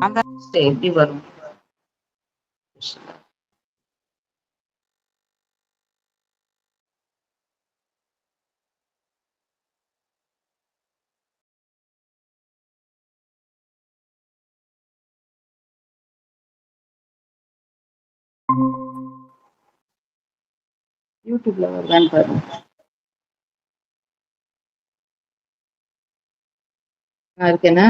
அந்த எப்படி வரும்? யூடியூப்ல வருதான்னு பாருங்க. நான் இருக்கேனா?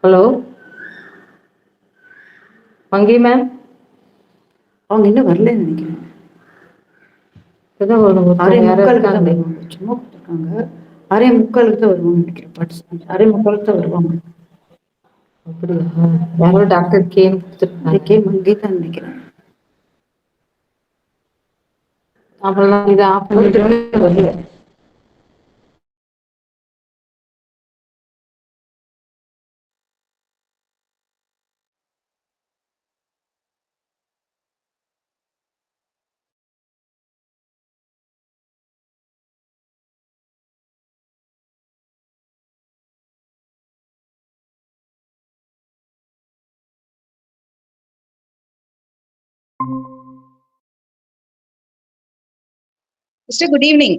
ஹலோ மங்கி மேம், அவங்க இன்னும் வரலன்னு நினைக்கிறேன். இப்பதான் ஒரு ஆறே யாரோ முக்காலுக்கு தான் இருக்காங்க. வருவாங்க. சும்மா கொடுத்துருக்காங்க. 6:45 தான் வருவாங்கன்னு நினைக்கிறேன். பார்ட்டிசிபென்ட் 6:45 தான் வருவாங்க. அப்படியா? யாரோ டாக்டர் கேம் கொடுத்துருக்காங்க. கே மங்கி தான் நினைக்கிறேன். அப்புறம் இதை ஆஃப் பண்ணிட்டு வரல. Sister, good evening.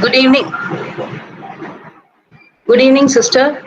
Good evening. Good evening, sister.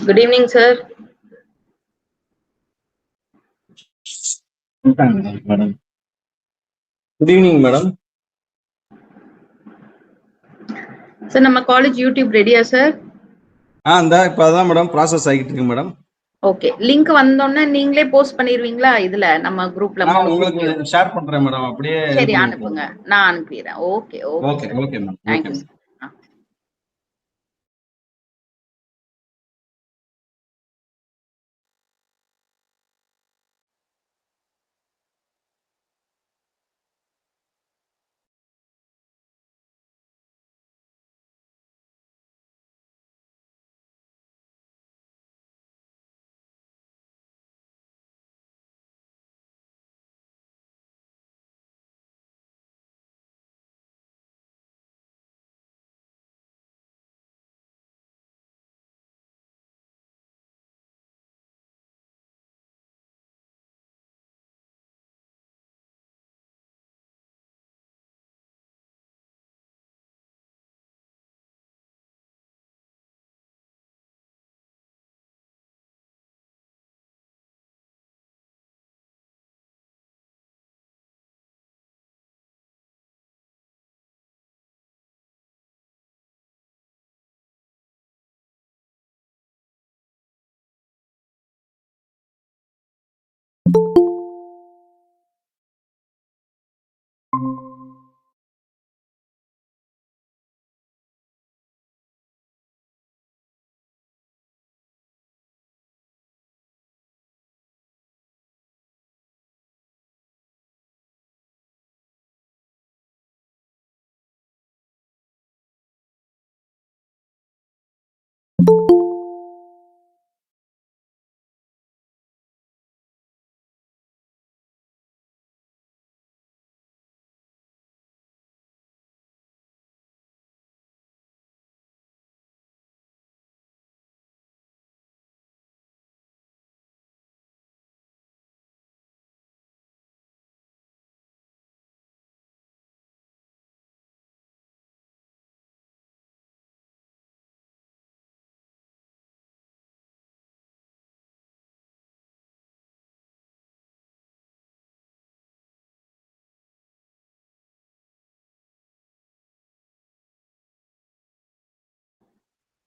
Good evening, sir. Madam. Good evening, madam. Sir, நம்ம college YouTube ரெடியா சார்? இந்த இப்பதான் மேடம் ப்ராசஸ் ஆகிட்டு இருக்கு மேடம். ஓகே, லிங்க் வந்தோடனே நீங்களே போஸ்ட் பண்ணிடுவீங்களா இதுல நம்ம குரூப்ல? நான் உங்களுக்கு ஷேர் பண்றேன் மேடம். அப்படியே சரி, அனுப்புங்க, நான் அனுப்பிடுறேன். Okay okay okay ma'am. Thank you sir.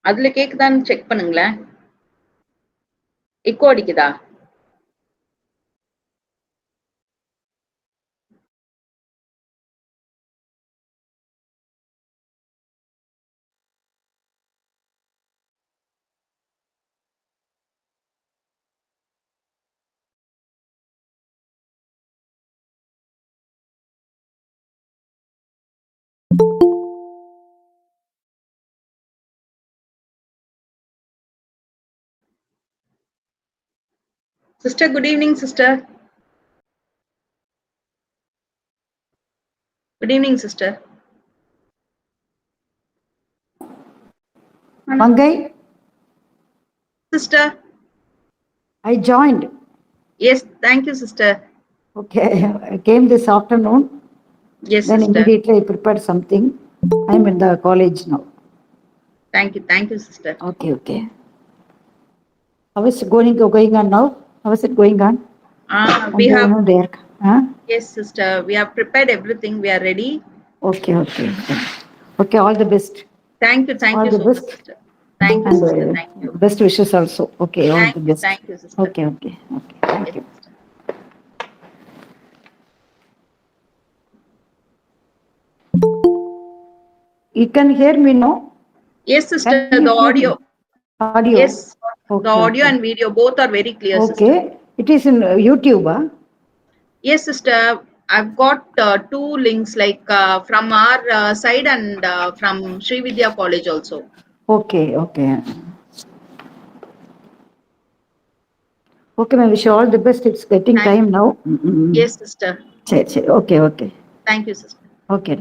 அதுல கேக்குதான்னு செக் பண்ணுங்களேன். எக்கோ அடிக்குதா? Sister, good evening, sister. Good evening, sister. Mangai, Sister. I joined. Yes, thank you, sister. Okay, I came this afternoon. Yes, Then sister. immediately I prepared something. I'm in the college now. Thank you, sister. Okay. How is it going on now? How is it going on? We have, there. Huh? yes, sister. We have prepared everything. We are ready. Okay. Okay, all the best. Thank you All the so much, best. sister. Thank you, And sister. Thank you. best wishes also. Okay, all the best. Thank you, sister. Okay. Thank Yes, you. sister. You can hear me, no? Yes, sister. Can you The hear audio. me? Audio. Yes, Okay, the audio okay. and video both are very clear, sister. Okay, it is in YouTube, huh? Yes, sister. I've got two links, like from our side and from Sri Vidya College also. Okay. Okay, ma'am. Wish you all the best. It's getting time now. Yes, sister. Okay. Thank you, sister. Okay.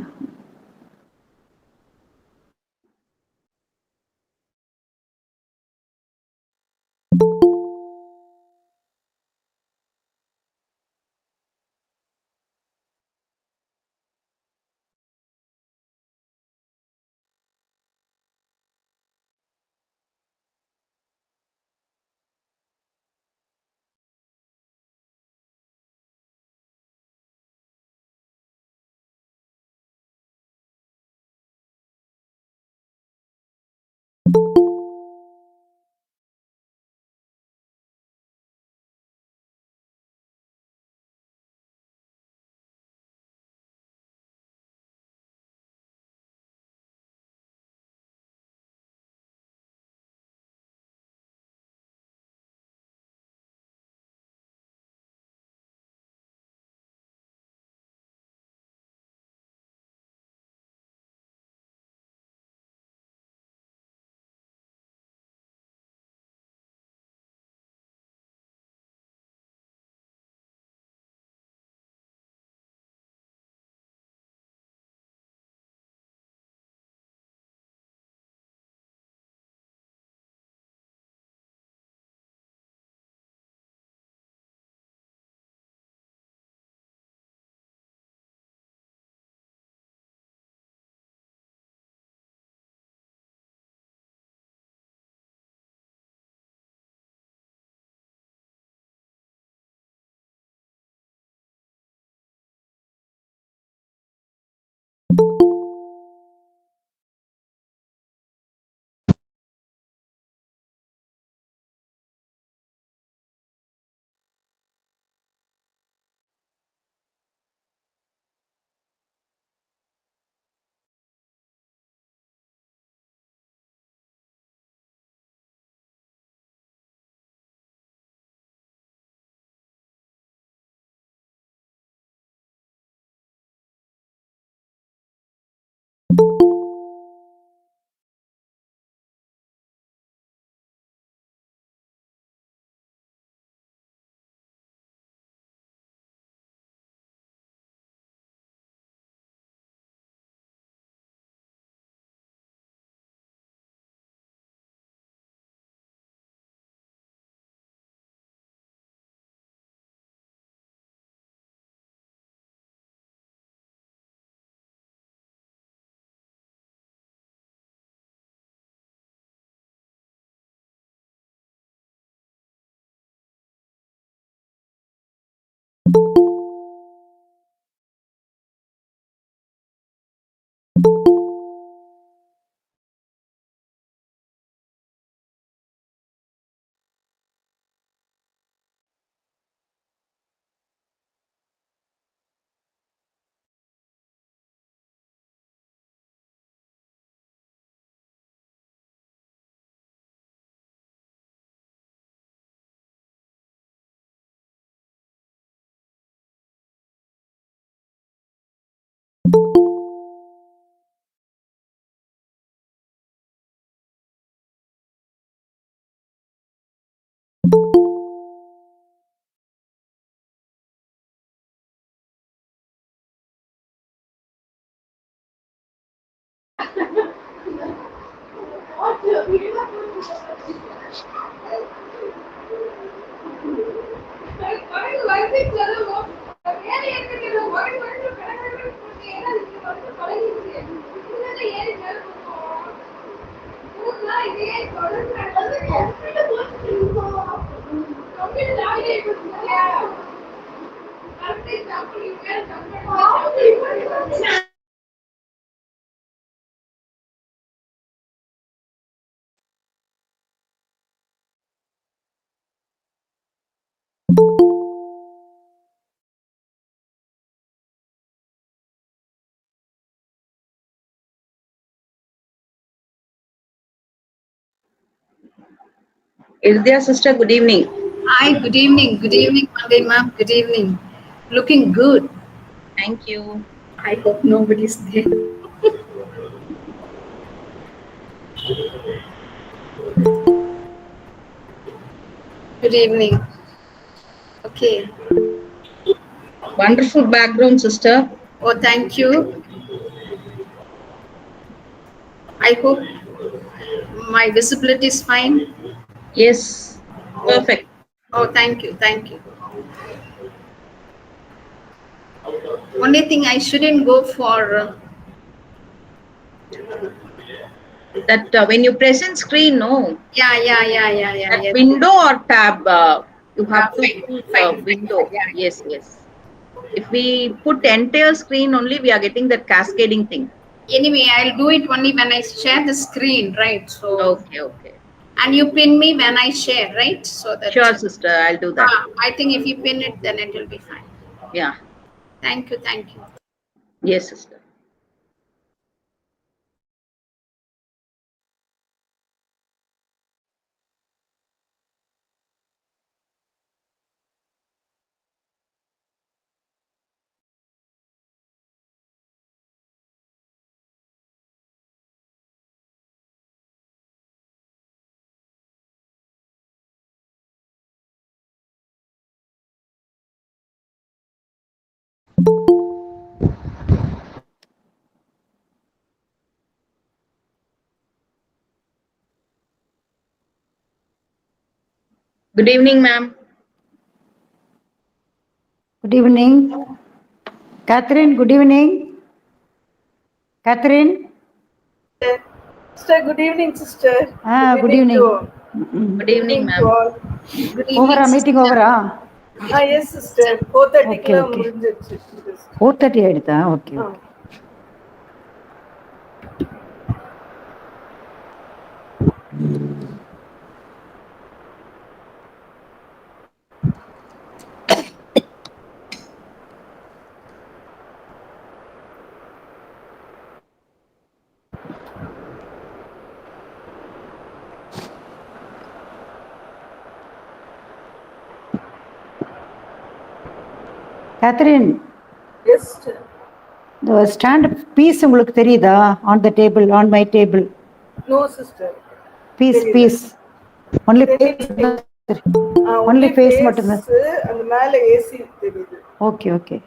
Ildia sister, good evening. Hi, good evening. Good evening, Monday ma'am. Good evening. Looking good. Thank you. I hope nobody's there. Good evening. Okay. Wonderful background, sister. Oh, thank you. I hope my visibility is fine. Yes, Oh, perfect. oh, thank you. Thank you. Only thing I shouldn't go for. That when you present screen, no, Yeah. that Yes. window or tab, you have to Fine. choose Fine. window. Yeah. Yes, yes. If we put entire screen only, we are getting that cascading thing. Anyway, I'll do it only when I share the screen, right? So, Okay, okay. and you pin me when I share, right? So that. Sure, sister, I'll do that. I think if you pin it, then it will be fine. Yeah. Thank you. Thank you. Yes, sister. Good evening, ma'am. Good evening. Catherine, good evening. Catherine? Sister, good evening, sister. Good evening. Good evening, Evening to ma'am. all. Good Over evening, meeting sister. over. Yes, sister. 4:30 Okay, okay. முடிஞ்சிருச்சு. 4:30 ஆயிடுதா? Okay, okay. Catherine, Yes, sister. the stand piece உங்களுக்கு தெரியுதா? On the table, on my table. No, sister. Piece, தெரியல. piece. Only face. தெரியல. Only Only face face, மட்டும்தான். அந்த மேல AC தெரியுது. Okay, okay.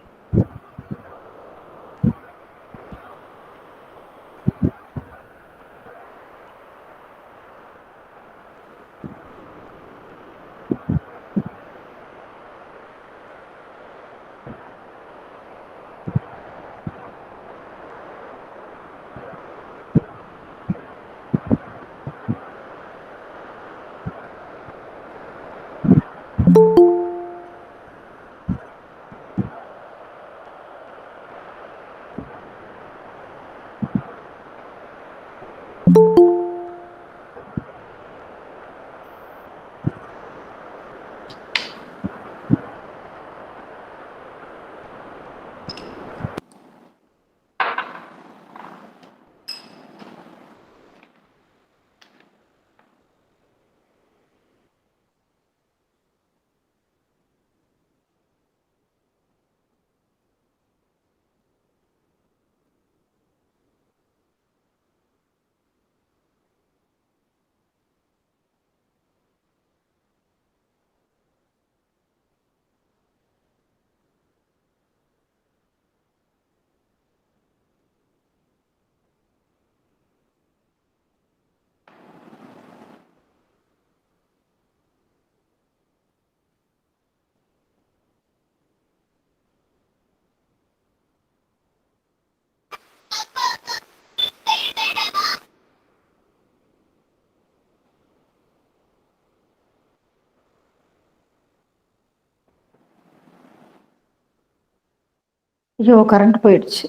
ஐயோ கரண்ட் போயிடுச்சு.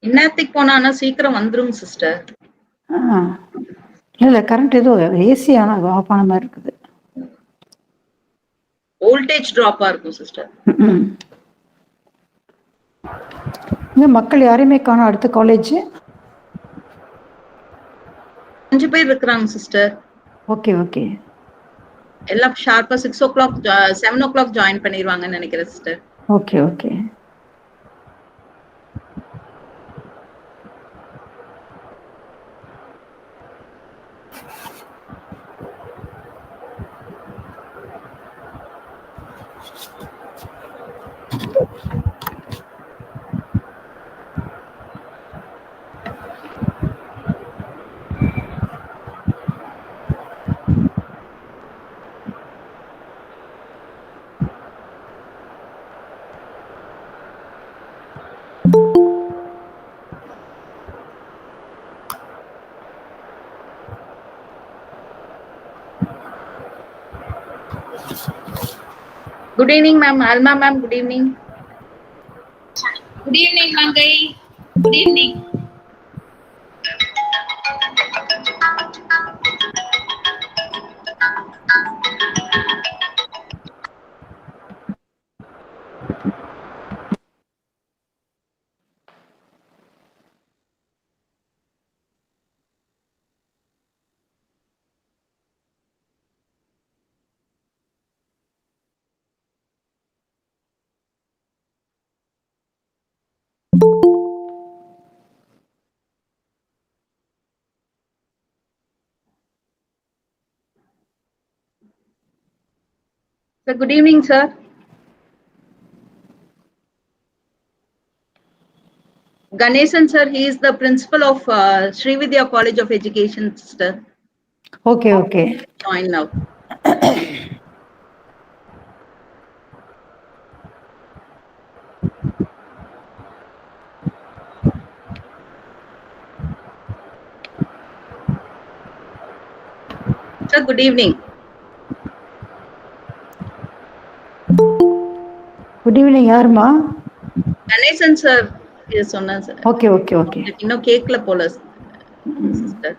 இன்னத்துக்கு போனா ஆனா சீக்கிரம் வந்துரும் சிஸ்டர். இல்லை கரண்ட் ஏதோ ஏசி ஆனால் ஆஃப் ஆன மாதிரி இருக்குது. வோல்டேஜ் டிராப்பா இருக்கும் சிஸ்டர். இங்கே மக்கள் யாரையுமே காணோம். அடுத்த காலேஜ் 5 பேர் இருக்கிறாங்க சிஸ்டர். Okay okay. எல்லாம் ஷார்ப்பா 6 o'clock 7 o'clock ஜாயின் பண்ணிடுவாங்கன்னு நினைக்கிறேன் sister. Okay okay. Good evening, ma'am. Alma, ma'am. Good evening. Good evening, Mangai. Good evening. Sir, good evening, sir. Ganesan, sir, he is the principal of Sri Vidya College of Education, sister. Okay okay. Join now. Sir, good evening. Good evening. யாருமா? Ganesan, sir, சொன்னா sir. Okay okay okay. இன்னும் கேட்கல போல sister.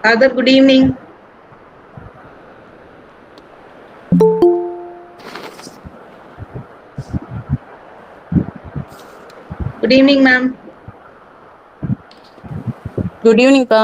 Father, good evening. Good evening, ma'am. Good evening, Pa.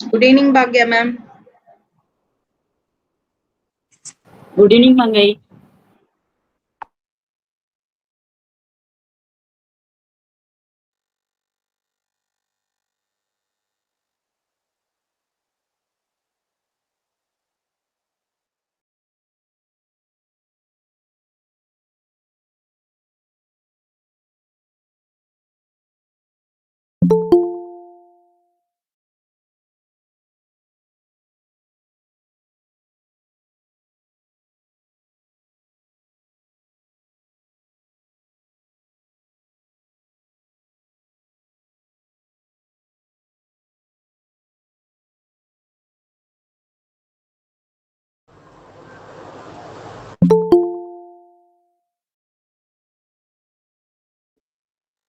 Good evening, Bhagya ma'am. Good evening, Mangai.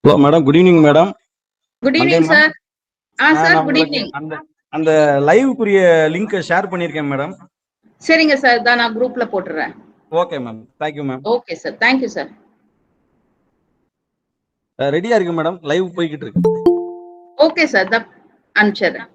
Hello madam, good evening madam. Good மங்கை evening, ma'am, sir. Sir, நான் good உங்களுக்கு evening. அந்த அந்த லைவுக்குரிய link share பண்ணியிருக்கேன் madam. சரிங்க sir, தான் நான் குரூப்ல போட்டுறேன். Okay ma'am, thank you ma'am. Okay sir, thank you sir. ரெடியா இருக்கு மேடம், லைவ் போய்கிட்டு இருக்கு. ஓகே சார், தான் அனுப்பிச்சிடுறேன்.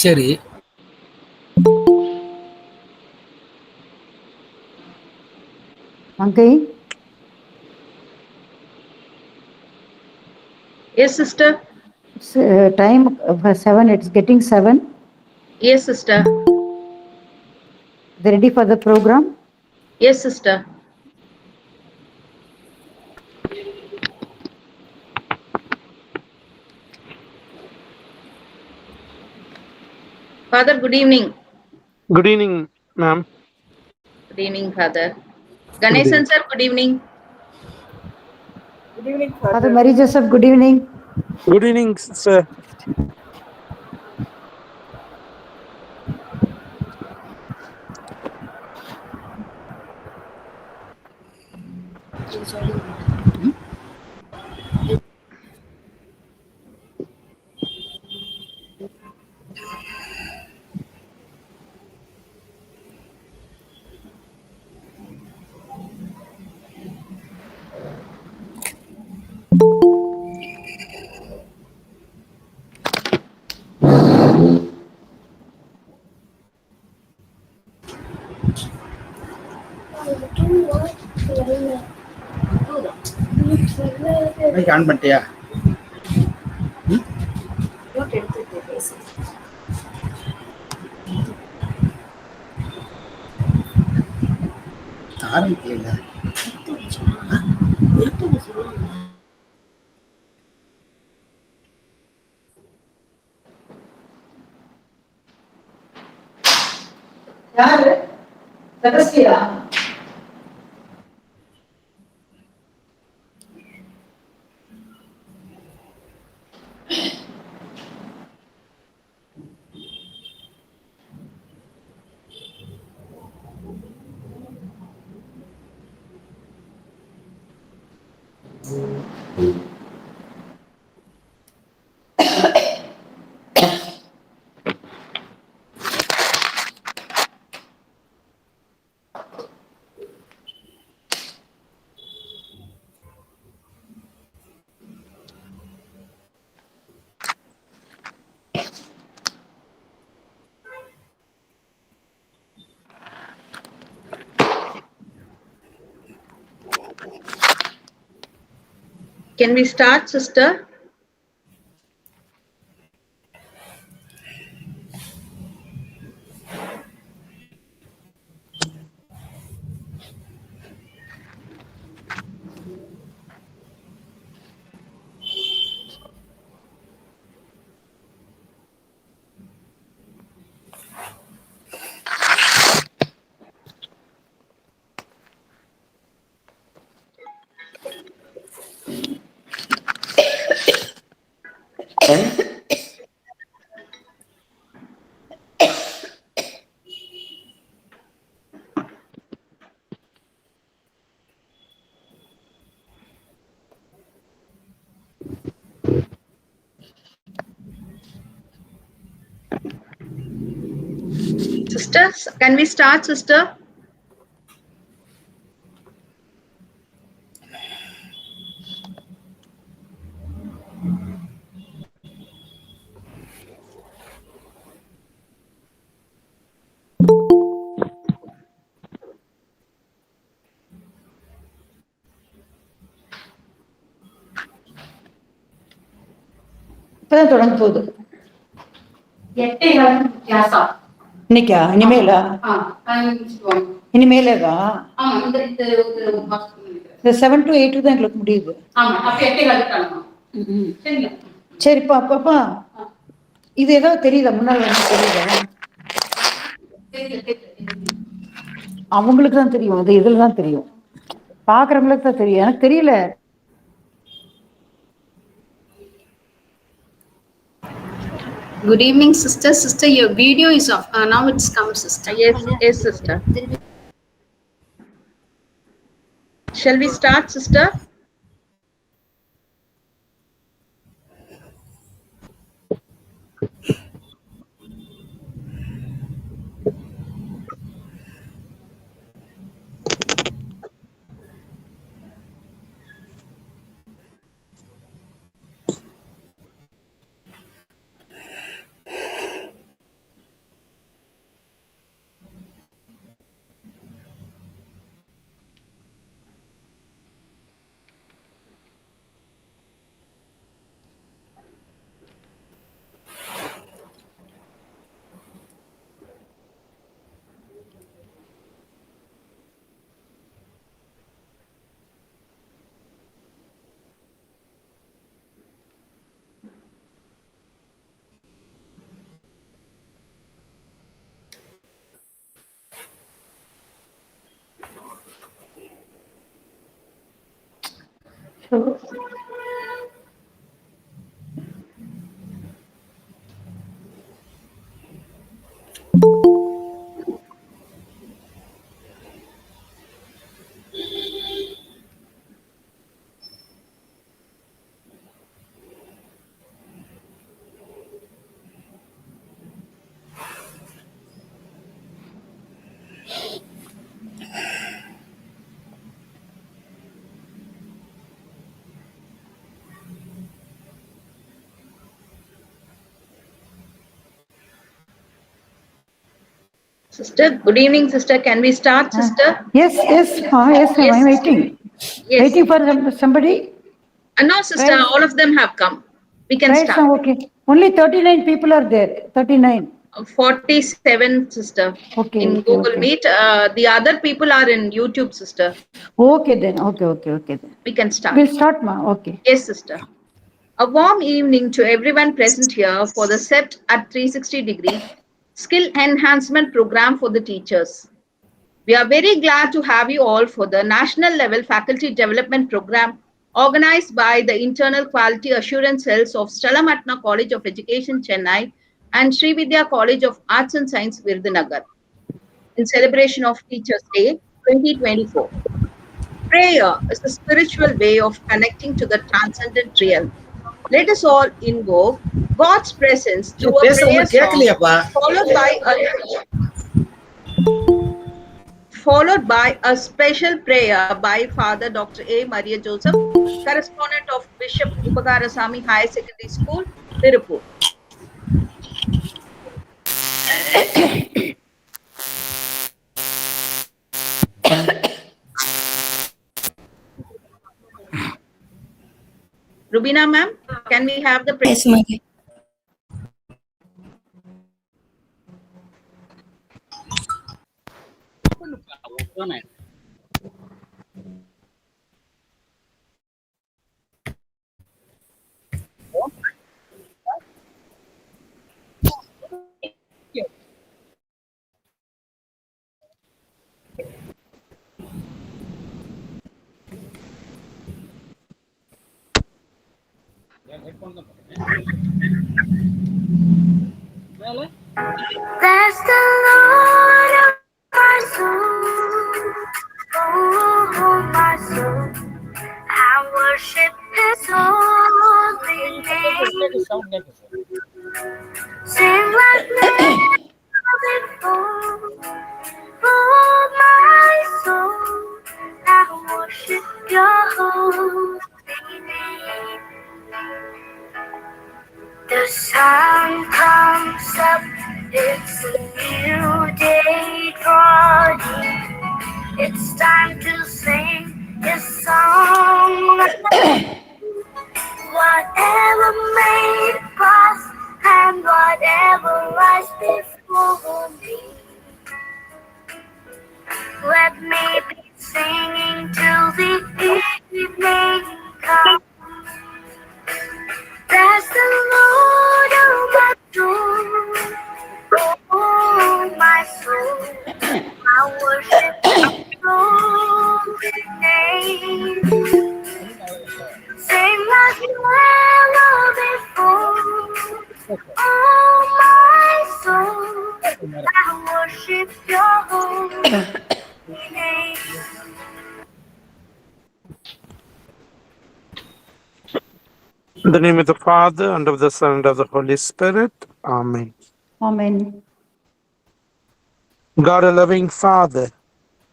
சரி. மங்கை, Yes, sister. time 7. It's getting 7. Yes, sister. They ready for the program? Yes, sister. Father, good evening. Good evening, ma'am. Good evening, Father. Good Ganesan evening. sir, good evening. Good evening, Father Father. Mary Joseph, good evening. Good evening, sir. Mic on பண்ணிட்டியா? ஆரம்பிக்கல. யாரு? செபஸ்டியா? Can we start, sister? Sisters, can we start, sister? இப்பதான் தொடங்க போகுது. இன்னைக்கா? இனிமேலா? இனிமேலேவா? இந்த 7 to 8 தான் எங்களுக்கு முடியுது. சரிப்பா. அப்பப்பா இது ஏதாவது தெரியுதா? முன்னாள் வந்து தெரியுதா? அவங்களுக்கு தான் தெரியும். அது இதுல தான் தெரியும். பாக்குறவங்களுக்கு தான் தெரியும். எனக்கு தெரியல. Good evening, sister. Sister, your video is off. Now it's come, sister. Yes, sister. Shall we start, sister? So, Sister, good evening, sister. Can we start, sister? yes, ma'am. I'm waiting. Yes. Waiting for somebody. No, sister, Right. all of them have come. We can Right, start. ma'am. Okay. Only 39 people are there. 39. 47, sister. Okay, In okay, Google okay. Meet. The other people are in YouTube, sister. Okay then. Okay then. We can start. We'll start, ma'am. Okay. Yes, sister. A warm evening to everyone present here for the Set at 360-degree Skill Enhancement Program for the Teachers. We are very glad to have you all for the National Level Faculty Development Program organized by the Internal Quality Assurance Cells of Stella Matna College of Education, Chennai and Sri Vidya College of Arts and Science, Virudunagar in celebration of Teachers' Day 2024. Prayer is a spiritual way of connecting to the transcendent realm. Let us all invoke God's presence through a prayer song followed by a special prayer by Father Dr. A. Maria Joseph, correspondent of Bishop Upakarasamy Higher Secondary School, Tirupur. Rubina ma'am, can we have the prayer? Yes, ma'am. Bless the Lord of my soul, oh my soul, I worship His holy name. Sing like never before, oh my soul, I worship Your holy name. The sun comes up, it's a new day dawning. It's time to sing His song. Whatever may pass and whatever lies before me, let me be singing till the evening comes. Bless the Lord, oh my soul, oh my soul, I worship Your holy name. Sing like never before, oh I worship your holy name. In the name of the Father, and of the Son, and of the Holy Spirit. Amen. Amen. God, a loving Father,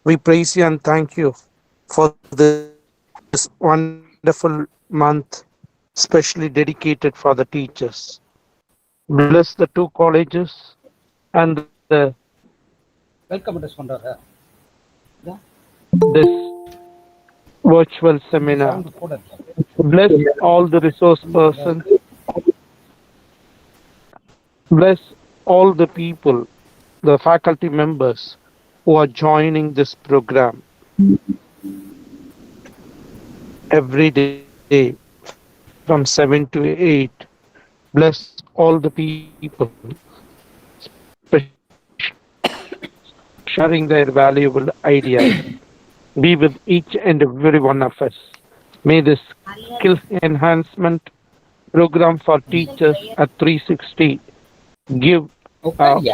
we praise you and thank you for this wonderful month, specially dedicated for the teachers. Bless the two colleges and welcome address பண்றாரு this virtual seminar. Sound கூட இருக்கு Bless all the resource persons. Bless all the people, the faculty members who are joining this program every day from 7 to 8. Bless all the people sharing their valuable ideas. Be with each and every one of us. May this skill enhancement program for teachers at 360 give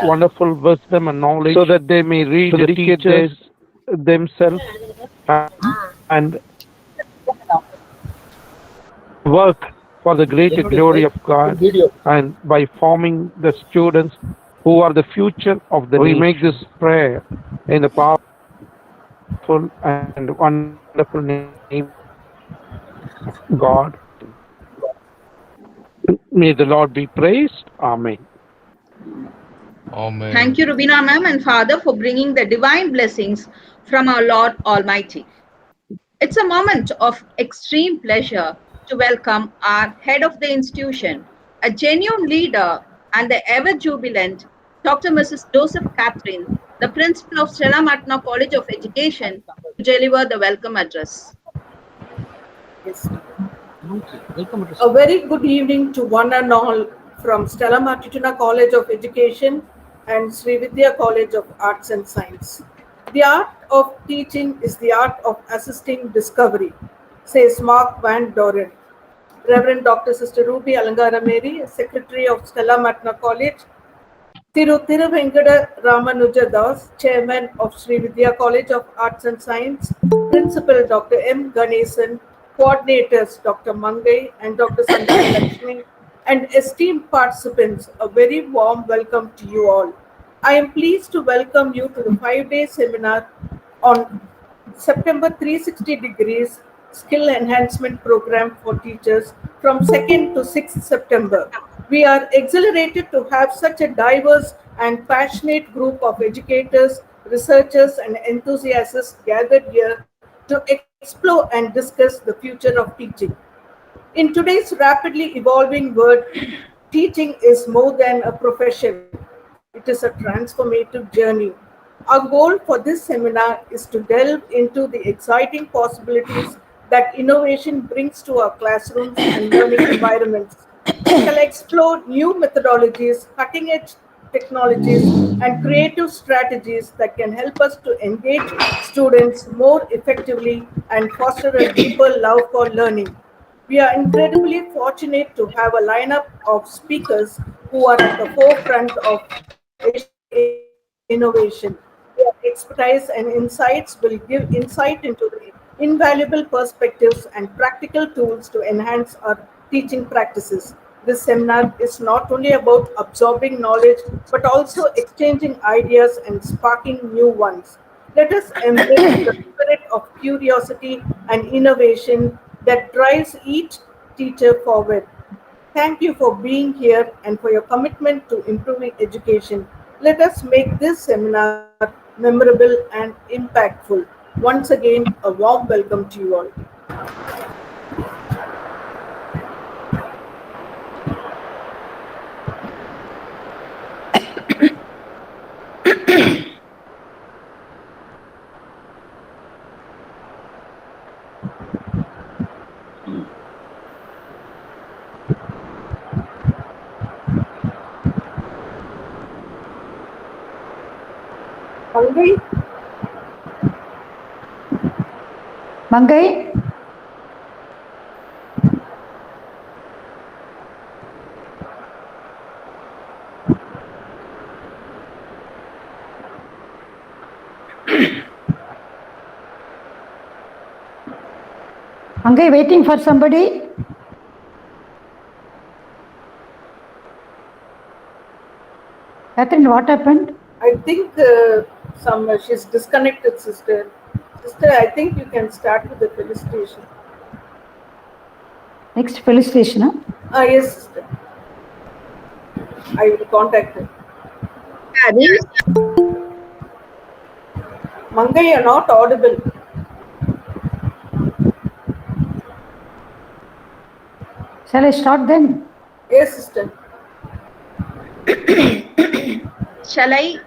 wonderful wisdom and knowledge so that they may rededicate themselves and work for the greater glory of God, and by forming the students who are the future of the nation. We make this prayer in the powerful and wonderful name of God. May the Lord be praised. Amen. Amen. Thank you, Rubina ma'am and Father, for bringing the divine blessings from our Lord Almighty. It's a moment of extreme pleasure to welcome our head of the institution, a genuine leader and the ever jubilant Dr. Mrs. Joseph Catherine, the principal of Stella Matna College of Education, to deliver the welcome address. Yes. Welcome address A very good evening to one and all from Stella Matituna College of Education and Sri Vidya College of Arts and Science. The art of teaching is the art of assisting discovery, says Mark Van Doren. Reverend Dr. Sister Ruby Alangara Mary, Secretary of Stella Matna College, Tiruvengada Ramanuja Das, Chairman of Sri Vidya College of Arts and Science, Principal Dr. M. Ganesan, Coordinators Dr. Mangai and Dr. Sanjay Lakshmi, and esteemed participants, a very warm welcome to you all. I am pleased to welcome you to the 5-day seminar on September 360 degrees skill enhancement program for teachers from 2nd to 6th September. We are exhilarated to have such a diverse and passionate group of educators, researchers, and enthusiasts gathered here to explore and discuss the future of teaching. In today's rapidly evolving world, teaching is more than a profession. It is a transformative journey. Our goal for this seminar is to delve into the exciting possibilities that innovation brings to our classrooms and learning environments. We shall explore new methodologies, cutting-edge technologies, and creative strategies that can help us to engage students more effectively and foster a deeper love for learning. We are incredibly fortunate to have a lineup of speakers who are at the forefront of education innovation. Their expertise and insights will give insight into the invaluable perspectives and practical tools to enhance our teaching practices. This seminar is not only about absorbing knowledge but also exchanging ideas and sparking new ones. Let us embrace the spirit of curiosity and innovation that drives each teacher forward. Thank you for being here and for your commitment to improving education. Let us make this seminar memorable and impactful. Once again, a warm welcome to you all. Mangai? Mangai? Mangai waiting for somebody? Catherine, what happened? I think she's disconnected, sister. Sister, I think you can start with the felicitation. Next felicitation, huh? Yes, sister. I will contact her. Carrie, Mangai, you're not audible. Shall I start then? Yes, sister. shall I?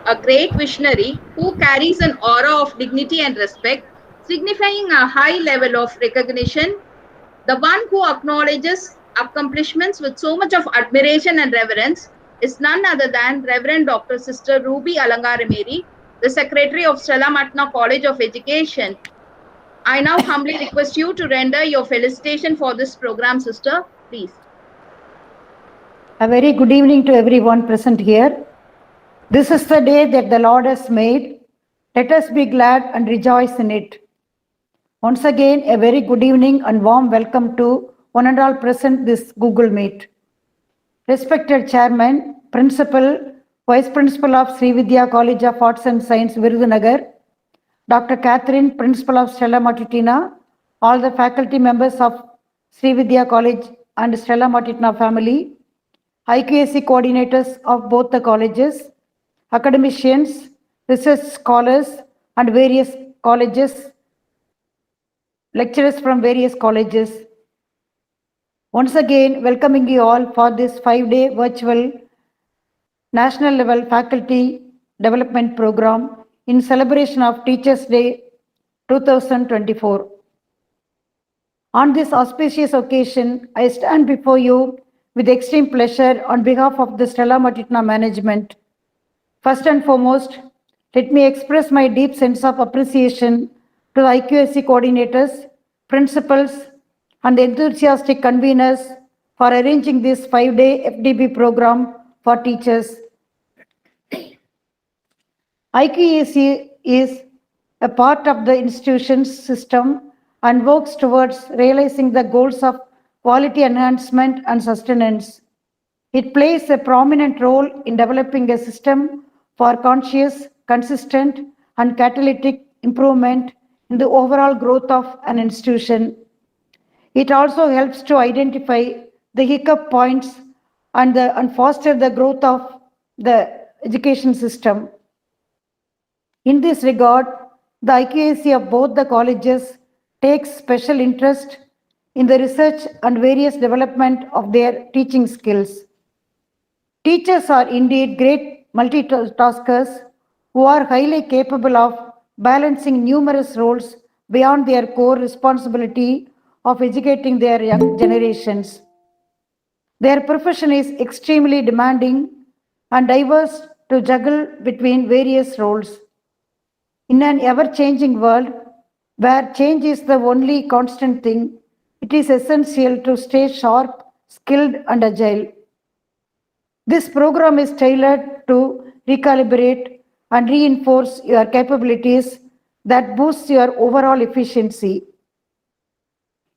A great visionary who carries an aura of dignity and respect, signifying a high level of recognition, the one who acknowledges accomplishments with so much of admiration and reverence is none other than Reverend Dr. Sister Ruby Alangarameri, the Secretary of Stella Matna College of Education. I now humbly request you to render your felicitation for this program, sister, please. A very good evening to everyone present here. This is the day that the Lord has made. Let us be glad and rejoice in it. Once again, a very good evening and warm welcome to one and all present this Google Meet. Respected Chairman, Principal, Vice Principal of Sri Vidya College of Arts and Science, Virudhunagar, Dr. Catherine, Principal of Stella Matutina, all the faculty members of Sri Vidya College and Stella Matutina family, IQAC coordinators of both the colleges, academicians, research scholars, and various colleges, lecturers from various colleges. Once again, welcoming you all for this 5-day virtual national level faculty development program in celebration of Teachers' Day 2024. On this auspicious occasion, I stand before you with extreme pleasure on behalf of the Stella Matutina management. First and foremost, let me express my deep sense of appreciation to the IQAC coordinators, principals, and the enthusiastic conveners for arranging this 5-day FDB program for teachers. IQAC is a part of the institution's system and works towards realizing the goals of quality enhancement and sustenance. It plays a prominent role in developing a system for conscious, consistent, and catalytic improvement in the overall growth of an institution. It also helps to identify the hiccup points and foster the growth of the education system. In this regard, the IQAC of both the colleges takes special interest in the research and various development of their teaching skills. Teachers are indeed great multitaskers who are highly capable of balancing numerous roles beyond their core responsibility of educating their young generations. Their profession is extremely demanding and diverse to juggle between various roles. In an ever-changing world, where change is the only constant thing, it is essential to stay sharp, skilled, and agile. This program is tailored to recalibrate and reinforce your capabilities that boosts your overall efficiency.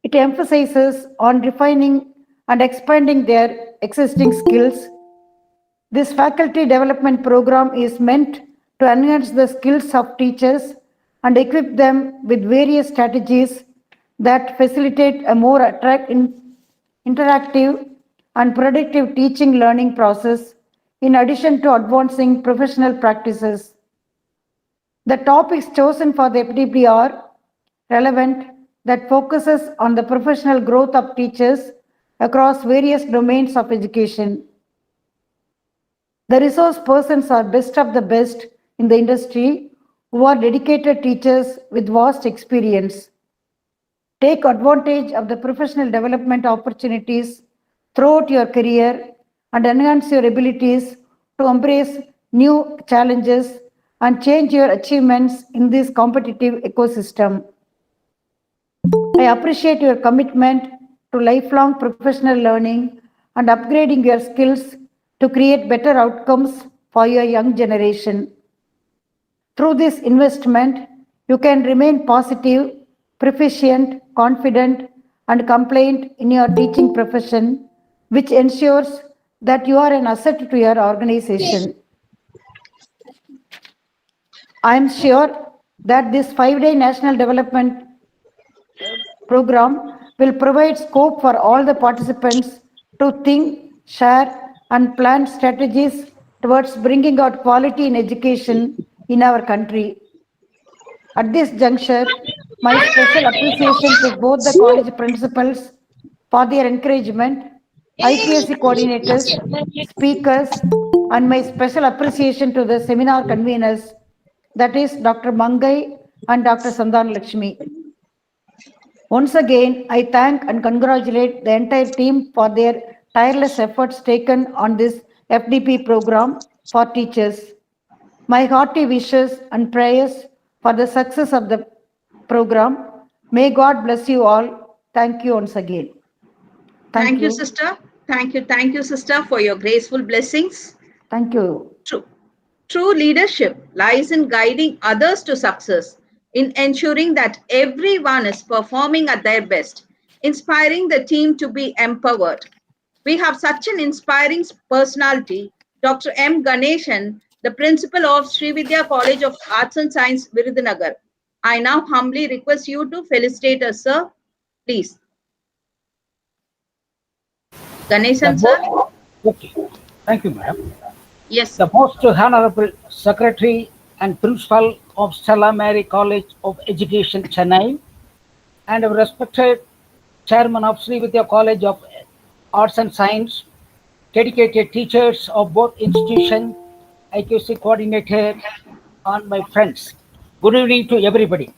It emphasizes on refining and expanding their existing skills. This faculty development program is meant to enhance the skills of teachers and equip them with various strategies that facilitate a more interactive and productive teaching learning process in addition to advancing professional practices. The topics chosen for the FDP are relevant that focuses on the professional growth of teachers across various domains of education. The resource persons are best of the best in the industry who are dedicated teachers with vast experience. Take advantage of the professional development opportunities throughout your career and enhance your abilities to embrace new challenges and change your achievements in this competitive ecosystem. I appreciate your commitment to lifelong professional learning and upgrading your skills to create better outcomes for your young generation. Through this investment, you can remain positive proficient, confident, and compliant in your teaching profession, which ensures that you are an asset to your organization. I am sure that this 5-day national development program will provide scope for all the participants to think, share, and plan strategies towards bringing out quality in education in our country. At this juncture, my special appreciation to both the college principals for their encouragement, IPSC coordinators, speakers, and my special appreciation to the seminar conveners, that is Dr. Mangai and Dr. Sandan Lakshmi. Once again, I thank and congratulate the entire team for their tireless efforts taken on this FDP program for teachers. My hearty wishes and prayers for the success of the program. May God bless you all. Thank you once again. Thank you, sister. Thank you, sister, for your graceful blessings. Thank you. True leadership lies in guiding others to success, in ensuring that everyone is performing at their best, inspiring the team to be empowered. We have such an inspiring personality, Dr. M. Ganeshan, the principal of Sri Vidya College of Arts and Science, Virudhunagar. I now humbly request you to felicitate us, sir. Please. Ganeshan, sir. Okay. Thank you, madam. Yes. The most honorable secretary and principal of Stella Mary College of Education, Chennai, and our respected chairman of Sri Vidya College of Arts and Science, dedicated teachers of both institutions, IQC coordinator, and my friends. Good evening to everybody.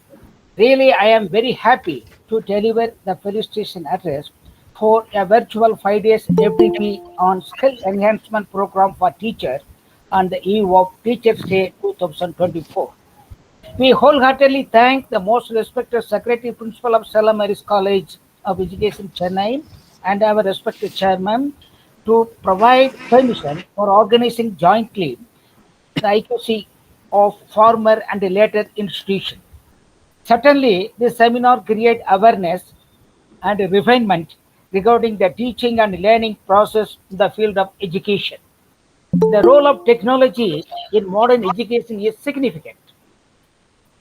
Really, I am very happy to deliver the Felicitation Address for a virtual 5 days FDP on skill enhancement program for teachers on the eve of Teachers Day 2024. We wholeheartedly thank the most respected Secretary Principal of Stella Maris College of Education, Chennai, and our respected chairman to provide permission for organizing jointly the IQC of former and later institution. Certainly, this seminar create awareness and refinement regarding the teaching and learning process in the field of education. The role of technology in modern education is significant.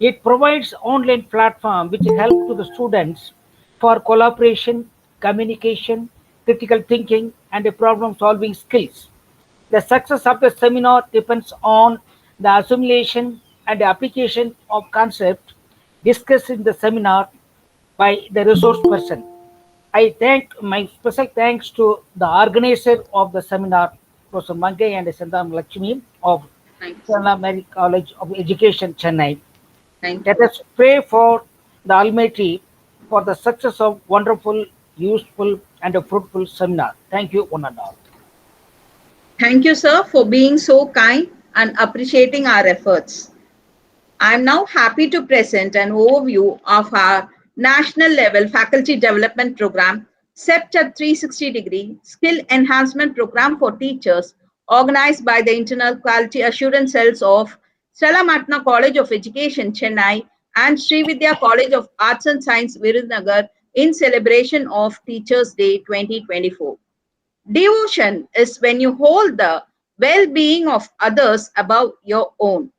It provides online platform which help to the students for collaboration, communication, critical thinking, and problem solving skills. The success of the seminar depends on the assimilation and application of concepts discussed in the seminar by the resource person. I thank my special thanks to the organizer of the seminar, Professor Mangai and Sandam Lakshmi of Stella Mary College of Education, Chennai. Let us pray for the Almighty for the success of wonderful, useful, and a fruitful seminar. Thank you, one and all. Thank you, sir, for being so kind and appreciating our efforts. I am now happy to present an overview of our national level faculty development program, SEPT at 360-degree Skill Enhancement Program for Teachers, organized by the Internal Quality Assurance Cells of Stella Matna College of Education, Chennai, and Sri Vidya College of Arts and Science, Virudhunagar, in celebration of Teachers' Day 2024. Devotion is when you hold the well-being of others above your own.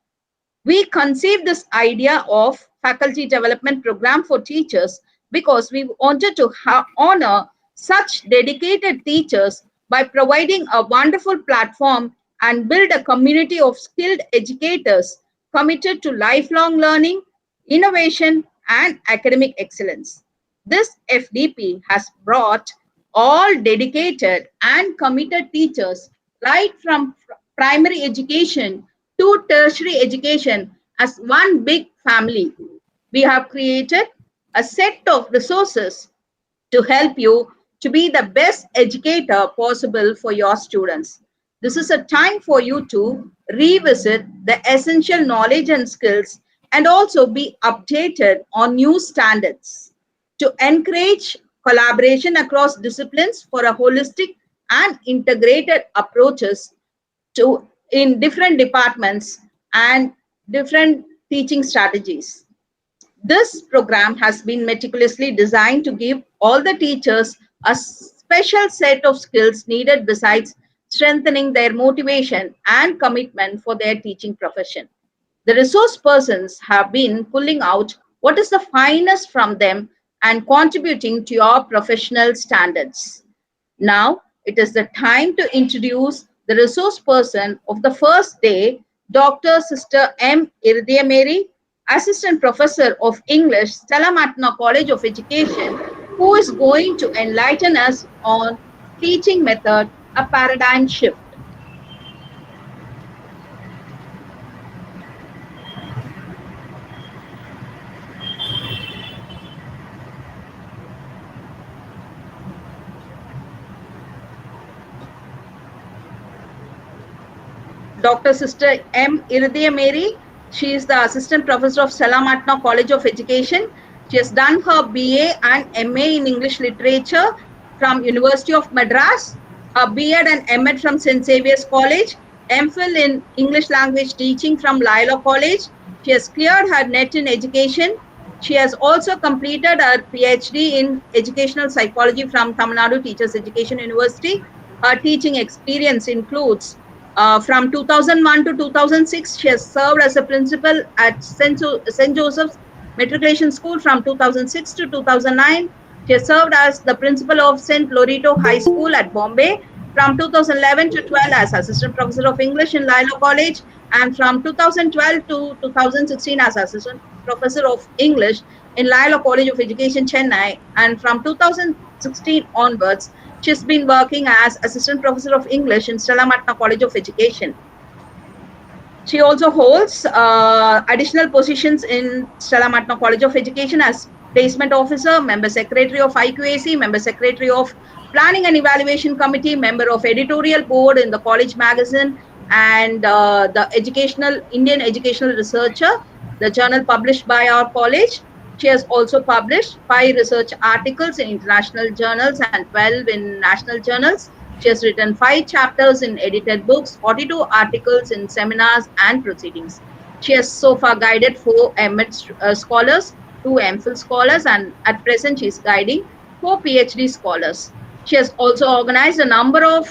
We conceived this idea of faculty development program for teachers because we wanted to honor such dedicated teachers by providing a wonderful platform and build a community of skilled educators committed to lifelong learning, innovation, and academic excellence. This FDP has brought all dedicated and committed teachers right from primary education to tertiary education as one big family. We have created a set of resources to help you to be the best educator possible for your students. This is a time for you to revisit the essential knowledge and skills and also be updated on new standards to encourage collaboration across disciplines for a holistic and integrated approaches to in different departments and different teaching strategies. This program has been meticulously designed to give all the teachers a special set of skills needed besides strengthening their motivation and commitment for their teaching profession. The resource persons have been pulling out what is the finest from them and contributing to your professional standards. Now it is the time to introduce the resource person of the first day, Dr. Sister M. Irdia Mary, Assistant Professor of English, Stella Matna College of Education, who is going to enlighten us on teaching method, a paradigm shift. Dr. Sister M. Irdia Mary. She is the Assistant Professor of Stella Matna College of Education. She has done her BA and MA in English Literature from University of Madras, her B.Ed and M.Ed from St. Xavier's College, MPhil in English Language Teaching from Loyola College. She has cleared her NET in Education. She has also completed her PhD in Educational Psychology from Tamil Nadu Teachers Education University. Her teaching experience includes from 2001 to 2006, she has served as a principal at St. Joseph's Matriculation School from 2006 to 2009. She has served as the principal of St. Loreto High School at Bombay from 2011 to 12 as Assistant Professor of English in Loyola College, and from 2012 to 2016 as Assistant Professor of English in Loyola College of Education, Chennai, and from 2016 onwards, she's been working as Assistant Professor of English in Stella Matna College of Education. She also holds additional positions in Stella Matna College of Education as Placement Officer, Member Secretary of IQAC, Member Secretary of Planning and Evaluation Committee, Member of Editorial Board in the College Magazine, and the Indian Educational Researcher, the journal published by our college. She has also published 5 research articles in international journals and 12 in national journals. She has written 5 chapters in edited books, 42 articles in seminars and proceedings. She has so far guided 4 M.Ed scholars, 2 MPhil scholars, and at present she is guiding 4 PhD scholars. She has also organized a number of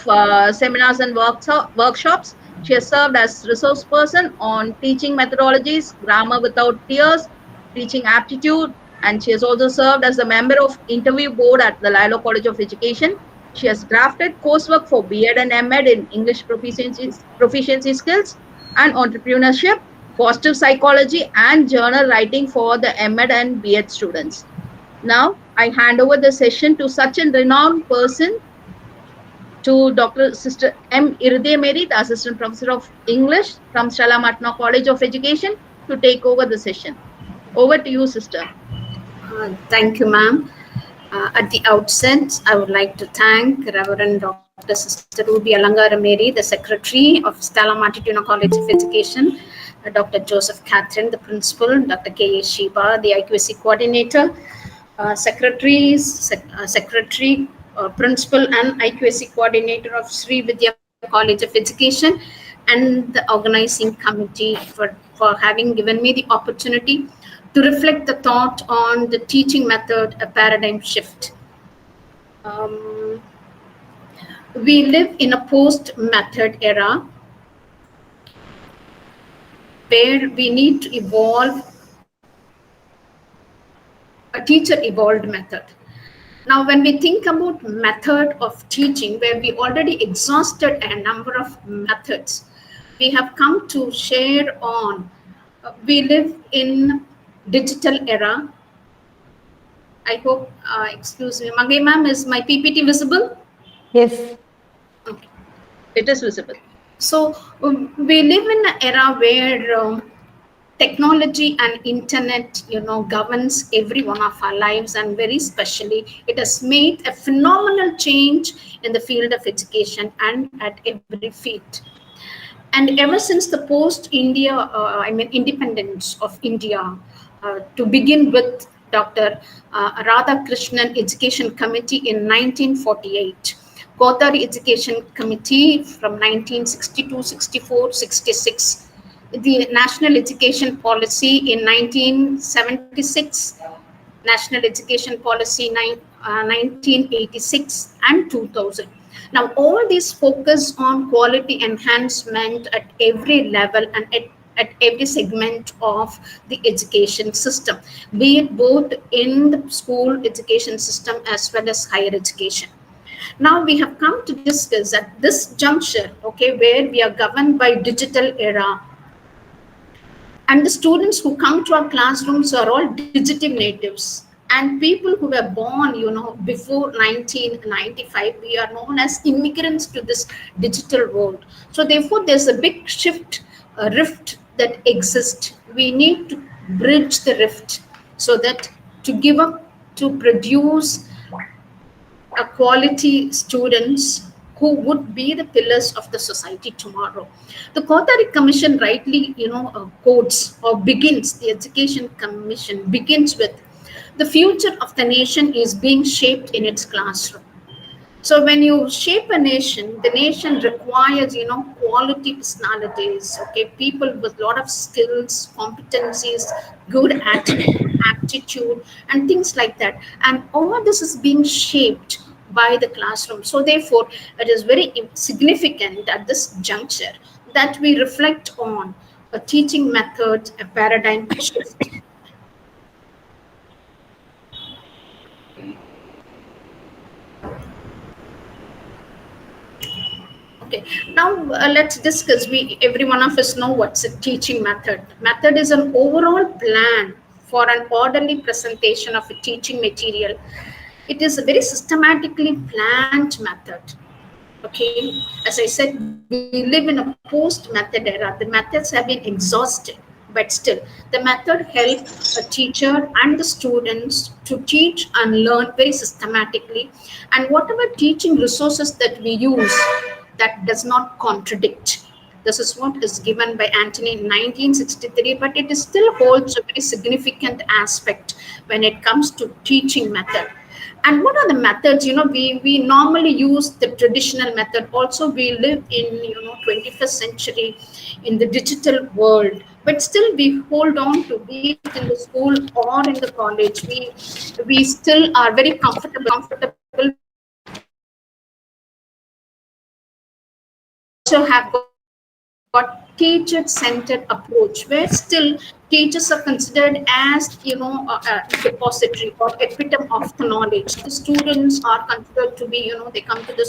seminars and workshops. She has served as resource person on teaching methodologies, grammar without tears, teaching aptitude, and she has also served as a member of interview board at the Loyola College of Education. She has drafted coursework for B.Ed and M.Ed in English proficiency skills and entrepreneurship, positive psychology, and journal writing for the M.Ed and B.Ed students. Now, I hand over the session to such a renowned person, to Dr. Sister M. Irdia Mary, the Assistant Professor of English from Stella Matna College of Education, to take over the session. Over to you, sister. Thank you, ma'am. At the outset, I would like to thank Reverend Dr. Sister Ruby Alangara Mary, the Secretary of Stella Matituna College of Education, Dr. Joseph Catherine, the Principal, Dr. K.A. Shiba, the IQAC Coordinator, Secretary, Principal and IQAC Coordinator of Sri Vidya College of Education, and the organizing committee for having given me the opportunity to reflect the thought on the teaching method, a paradigm shift. We live in a post-method era where we need to evolve a teacher-evolved method. Now, when we think about method of teaching, where we already exhausted a number of methods, we have come to share on, we live in digital era. I hope, excuse me, Mangai ma'am, is my PPT visible? Yes. Okay. It is visible. So we live in an era where technology and internet, governs every one of our lives, and very specially, it has made a phenomenal change in the field of education and at every field. And ever since the independence of India, to begin with Dr. Radhakrishnan Education Committee in 1948, Kothari Education Committee from 1962, 64, 66, the National Education Policy in 1976, National Education Policy 1986, and 2000. Now, all these focus on quality enhancement at every level and at every segment of the education system, be it both in the school education system as well as higher education. Now we have come to discuss at this juncture, okay, where we are governed by digital era, and the students who come to our classrooms are all digital natives and people who were born, before 1995. We are known as immigrants to this digital world. So therefore there's a big rift that exists. We need to bridge the rift so that to give up to produce a quality students who would be the pillars of the society tomorrow. The Kothari Commission rightly, quotes or begins, the Education Commission begins with, the future of the nation is being shaped in its classroom. So when you shape a nation, the nation requires, quality personalities, okay, people with a lot of skills, competencies, good attitude, and things like that. And all this is being shaped by the classroom. So therefore, it is very significant at this juncture that we reflect on a teaching method, a paradigm shift. Okay, now let's discuss. Every one of us know what's a teaching method. Method is an overall plan for an orderly presentation of a teaching material. It is a very systematically planned method. Okay, as I said, we live in a post-method era. The methods have been exhausted, but still, the method helps a teacher and the students to teach and learn very systematically. And whatever teaching resources that we use, that does not contradict. This is what is given by Antony in 1963, but it is still holds a very significant aspect when it comes to teaching method. And what are the methods? We normally use the traditional method. Also, we live in 21st century in the digital world, but still we hold on to, be it in the school or in the college. We still are very comfortable with the traditional method. Also have got teacher-centered approach, where still teachers are considered as a depository or epitome of the knowledge. The students are considered to be, they come to the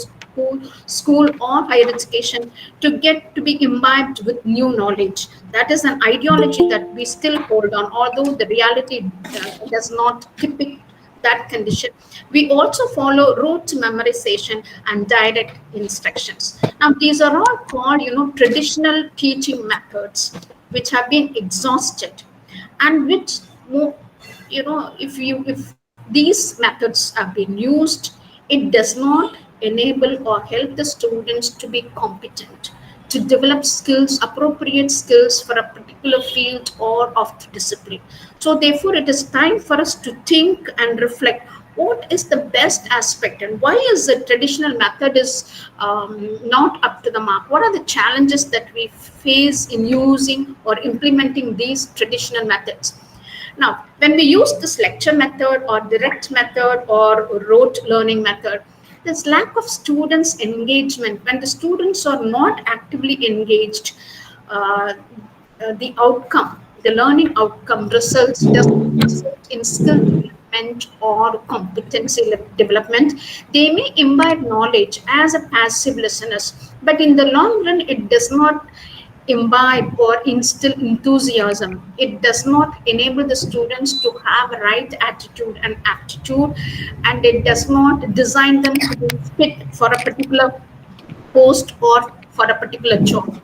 school or higher education to get to be imbibed with new knowledge. That is an ideology that we still hold on, although the reality does not depict that condition. We also follow rote memorization and direct instructions. Now, these are all called, traditional teaching methods, which have been exhausted, and which, if these methods have been used, it does not enable or help the students to be competent, to develop skills, appropriate skills for a particular field or of the discipline. So therefore, it is time for us to think and reflect what is the best aspect and why is the traditional method is not up to the mark. What are the challenges that we face in using or implementing these traditional methods? Now, when we use this lecture method or direct method or rote learning method, there's lack of students engagement. When the students are not actively engaged, the outcome, the learning outcome results doesn't result in skill development or competency development. They may imbibe knowledge as a passive listeners, but in the long run, it does not imbibe or instill enthusiasm. It does not enable the students to have a right attitude and aptitude, and it does not design them to be fit for a particular post or for a particular job.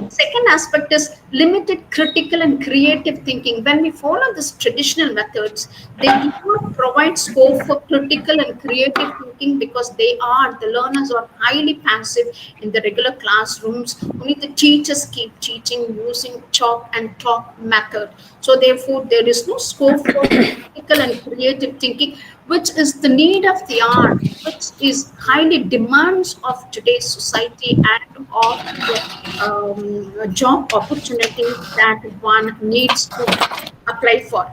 Second aspect is limited critical and creative thinking. When we follow these traditional methods, they do not provide scope for critical and creative thinking because the learners are highly passive in the regular classrooms. Only the teachers keep teaching using chalk and talk method. So therefore, there is no scope for critical and creative thinking, which is the need of the hour, which is highly demands of today's society and of the job opportunity that one needs to apply for.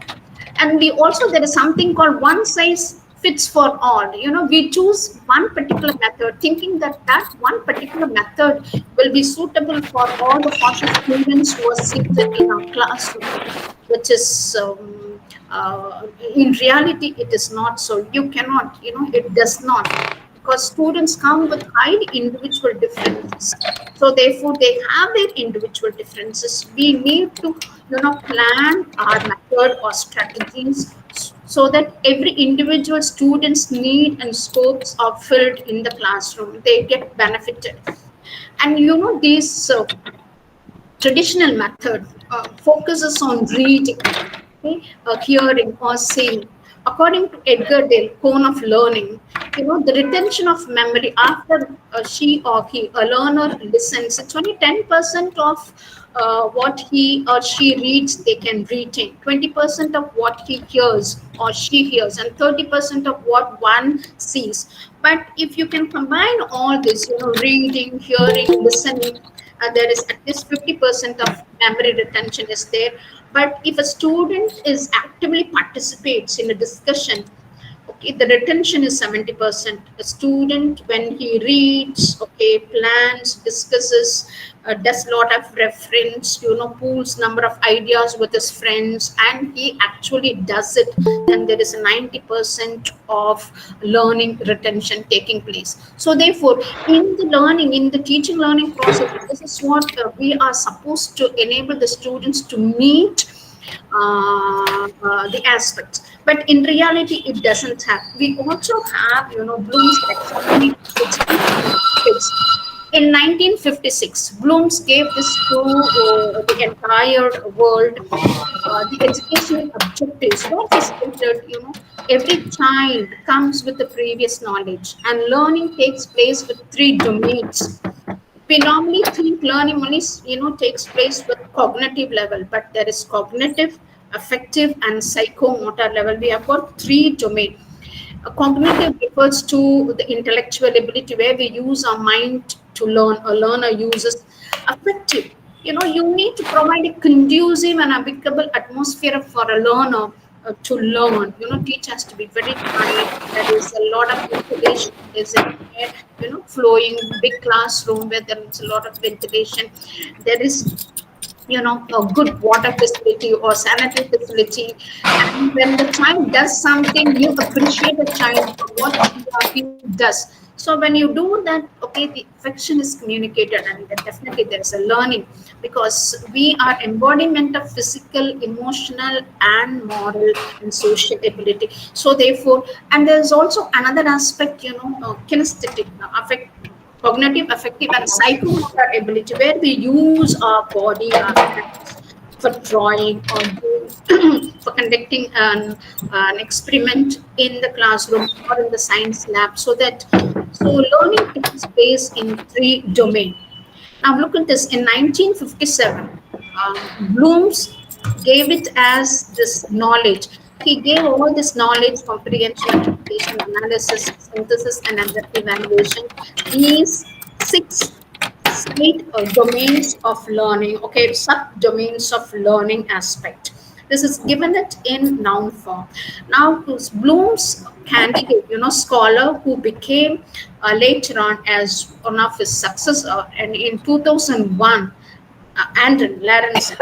And we also, there is something called one size fits for all. We choose one particular method thinking that that one particular method will be suitable for all the 40 students who are seated in our classroom, which is in reality it is not so. You cannot, it does not, because students come with highly individual differences. So therefore they have their individual differences. We need to plan our method or strategies so that every individual student's need and scopes are filled in the classroom, they get benefited. And these traditional method focuses on reading, okay, hearing or seeing. According to Edgar Dale, cone of learning, the retention of memory after she or he, a learner listens, it's only 10% of what he or she reads they can retain, 20% of what he hears or she hears, and 30% of what one sees. But if you can combine all this, reading, hearing, listening, there is at least 50% of memory retention is there. But if a student is actively participates in a discussion, okay, the retention is 70%. A student, when he reads, okay, plans, discusses, does lot of reference, pools number of ideas with his friends, and he actually does it, then there is a 90% of learning retention taking place. So therefore, in the learning, in the teaching learning process, this is what we are supposed to enable the students to meet the aspects. But in reality, it doesn't have. We also have, Bloom's taxonomy, which is in 1956. Bloom's gave this to the entire world. The educational objectives, what is stated, every child comes with the previous knowledge, and learning takes place with three domains. We normally think learning only takes place with cognitive level, but there is cognitive, affective, and psychomotor level. We have got three domains. Cognitive refers to the intellectual ability where we use our mind to learn. A learner uses. Affective, you need to provide a conducive and applicable atmosphere for a learner to learn. Teacher has to be very kind. There is a lot of ventilation. There's a flowing big classroom where there is a lot of ventilation. There is a good water facility or sanitary facility. And when the child does something, you appreciate the child for what he does. So when you do that, okay, the affection is communicated, and then definitely there is a learning, because we are embodiment of physical, emotional, and moral and social ability. So therefore, and there's also another aspect, kinesthetic, affect, cognitive, affective, and psychomotor ability, where we use our body, our hands for drawing or for conducting an experiment in the classroom or in the science lab. So learning takes place in three domains. Now look at this. In 1957, Bloom's gave it as this knowledge. He gave all this knowledge, comprehension, interpretation, analysis, synthesis, and evaluation. These six state domains of learning, okay, subdomains of learning aspect. This is given it in noun form. Now, Bloom's candidate, scholar who became later on as one of his successor, and in 2001, Andrew Lawrence,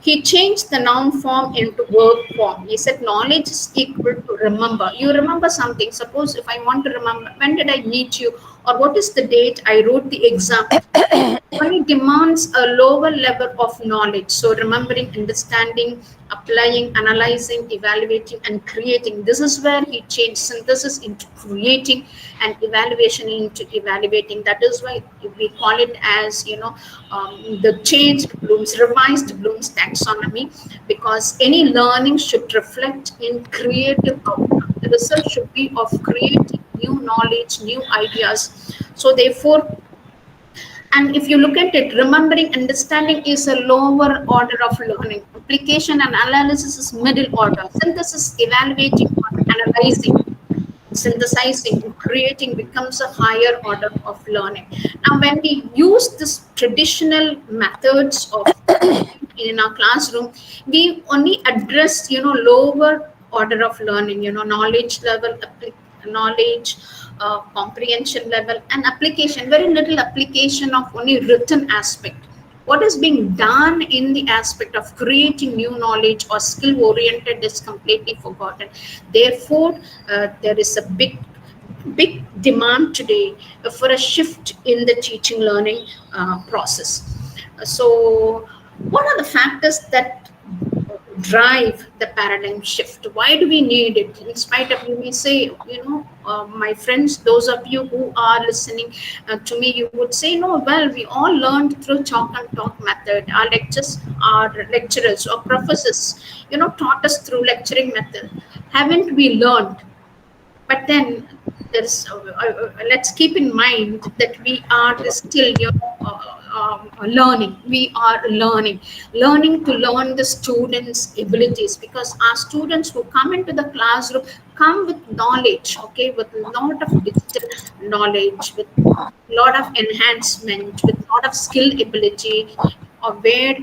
he changed the noun form into verb form. He said knowledge is equal to remember. You remember something. Suppose if I want to remember, when did I meet you? Or what is the date I wrote the exam? Only demands a lower level of knowledge. So remembering, understanding, applying, analyzing, evaluating, and creating. This is where he changed synthesis into creating and evaluation into evaluating. That is why we call it as, the changed Bloom's, revised Bloom's taxonomy, because any learning should reflect in creative outcome. The result should be of creating new knowledge, new ideas. So therefore, and if you look at it, remembering, understanding is a lower order of learning. Application and analysis is middle order. Synthesis, evaluating, or analyzing. synthesizing and creating becomes a higher order of learning. Now, when we use this traditional methods of teaching in our classroom, we only address, lower order of learning, knowledge level, knowledge, comprehension level, and application. Very little application of only written aspect. What is being done in the aspect of creating new knowledge or skill oriented is completely forgotten. Therefore, there is a big demand today for a shift in the teaching learning process. So, what are the factors that drive the paradigm shift? Why do we need it? In spite of, you may say, my friends, those of you who are listening to me, you would say, no, well, we all learned through chalk and talk method. Our lecturers or professors, taught us through lecturing method. Haven't we learned? But then there's let's keep in mind that we are still, learning. We are learning to learn the students' abilities, because our students who come into the classroom come with knowledge, okay, with a lot of digital knowledge, with lot of enhancement, with lot of skill ability, or where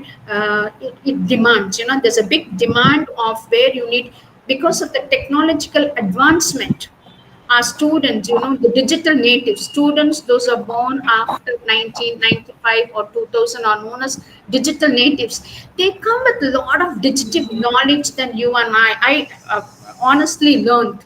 it demands, there's a big demand of where you need, because of the technological advancement. Our students, the digital native students, those are born after 1995 or 2000, are known as digital natives. They come with a lot of digital knowledge than you and I honestly learned,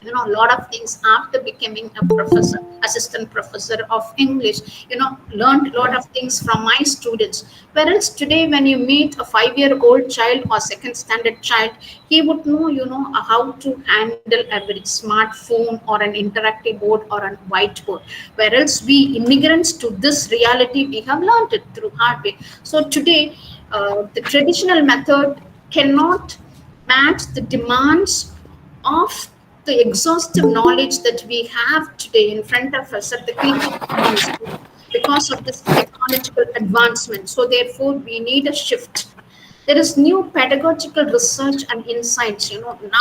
a lot of things after becoming a professor, assistant professor of English, learned a lot of things from my students. Whereas today, when you meet a 5-year-old child or second standard child, he would know, how to handle a very smartphone or an interactive board or a whiteboard. Whereas we immigrants to this reality, we have learned it through hard way. So today, the traditional method cannot match the demands of the exhaustive knowledge that we have today in front of us at the teaching times, because of this technological advancement. So therefore, we need a shift. There is new pedagogical research and insights.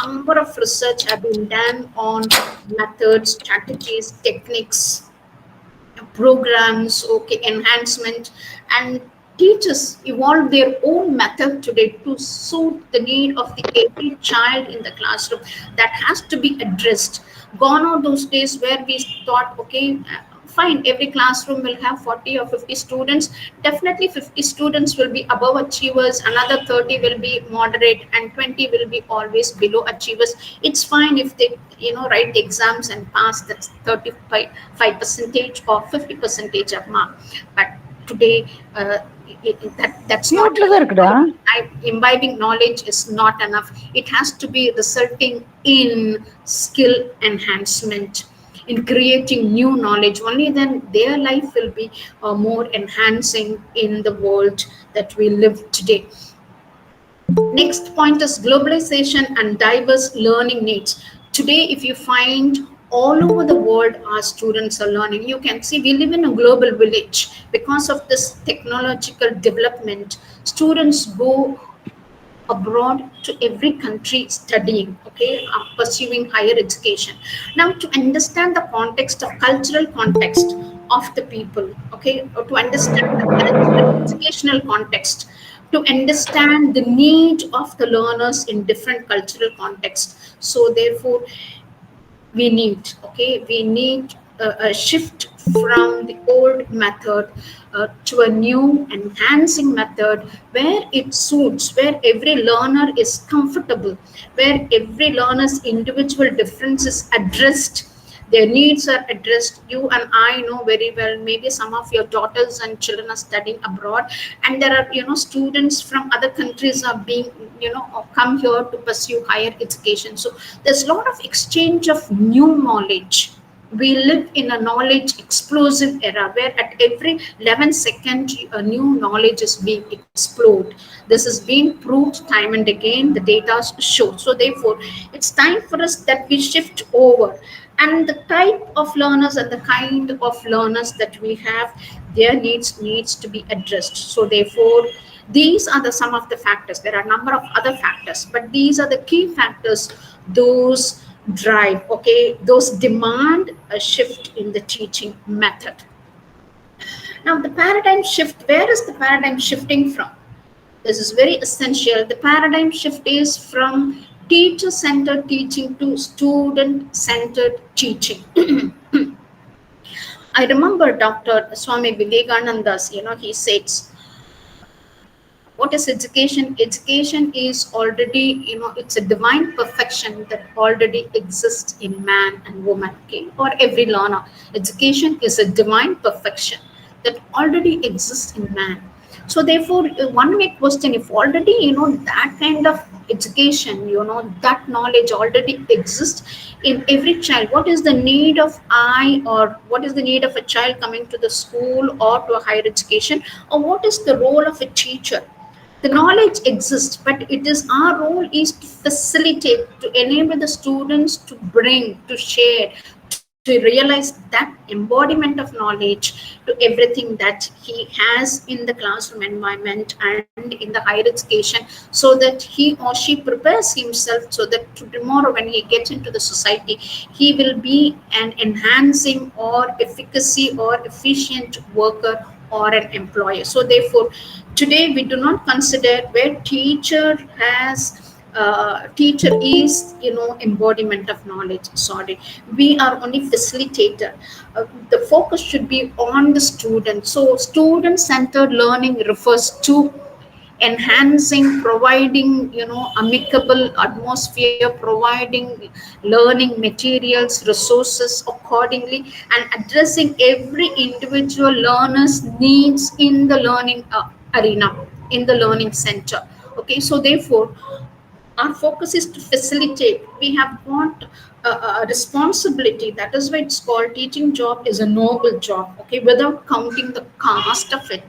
Number of research have been done on methods, strategies, techniques, programs, okay, enhancement, and teachers evolve their own method today to suit the need of the every child in the classroom. That has to be addressed. Gone are those days where we thought, okay, fine, every classroom will have 40 or 50 students. Definitely 50 students will be above achievers, another 30 will be moderate, and 20 will be always below achievers. It's fine if they, write the exams and pass, that's 35 percentage or 50 percentage of mark. But today, that's not Mute-ல தான் இருக்குடா. imbibing knowledge is not enough. It has to be resulting in skill enhancement, in creating new knowledge. Only then their life will be more enhancing in the world that we live today. Next point is globalization and diverse learning needs. Today, if you find all over the world, our students are learning. You can see we live in a global village. Because of this technological development, students go abroad to every country studying, okay, pursuing higher education. Now, to understand the context of cultural context of the people, okay, or to understand the cultural educational context, to understand the need of the learners in different cultural contexts. So therefore, we need a shift from the old method to a new enhancing method, where it suits, where every learner is comfortable, where every learner's individual difference is addressed, their needs are addressed. You and I know very well, maybe some of your daughters and children are studying abroad, and there are, students from other countries are being, come here to pursue higher education. So there's a lot of exchange of new knowledge. We live in a knowledge explosive era, where at every 11 seconds a new knowledge is being explored. This is being proved time and again, the data show. So therefore, it's time for us that we shift over, and the type of learners and the kind of learners that we have, their needs to be addressed. So therefore, these are the some of the factors. There are a number of other factors, but these are the key factors, those drive, okay, those demand a shift in the teaching method. Now, the paradigm shift, where is the paradigm shifting from? This is very essential. The paradigm shift is from teacher centered teaching to student centered teaching. I remember Dr. Swami Vivekananda's, he says, what is education? Education is already, it's a divine perfection that already exists in man and woman, okay, or every learner. Education is a divine perfection that already exists in man. So therefore, one may question, if already, that kind of education, that knowledge already exists in every child, what is the need of or what is the need of a child coming to the school or to a higher education, or what is the role of a teacher? The knowledge exists, but it is our role is to facilitate, to enable the students to bring, to share, to realize that embodiment of knowledge to everything that he has in the classroom environment and in the higher education, so that he or she prepares himself so that tomorrow when he gets into the society, he will be an enhancing or efficacy or efficient worker or an employer. So therefore, today we do not consider where teacher is, embodiment of knowledge. Sorry, we are only facilitator. The focus should be on the student. So student centered learning refers to enhancing, providing, amicable atmosphere, providing learning materials, resources accordingly, and addressing every individual learner's needs in the learning arena, in the learning center. Okay, so therefore our focus is to facilitate. We have got a responsibility. That is why it's called teaching job is a noble job, okay, without counting the cost of it,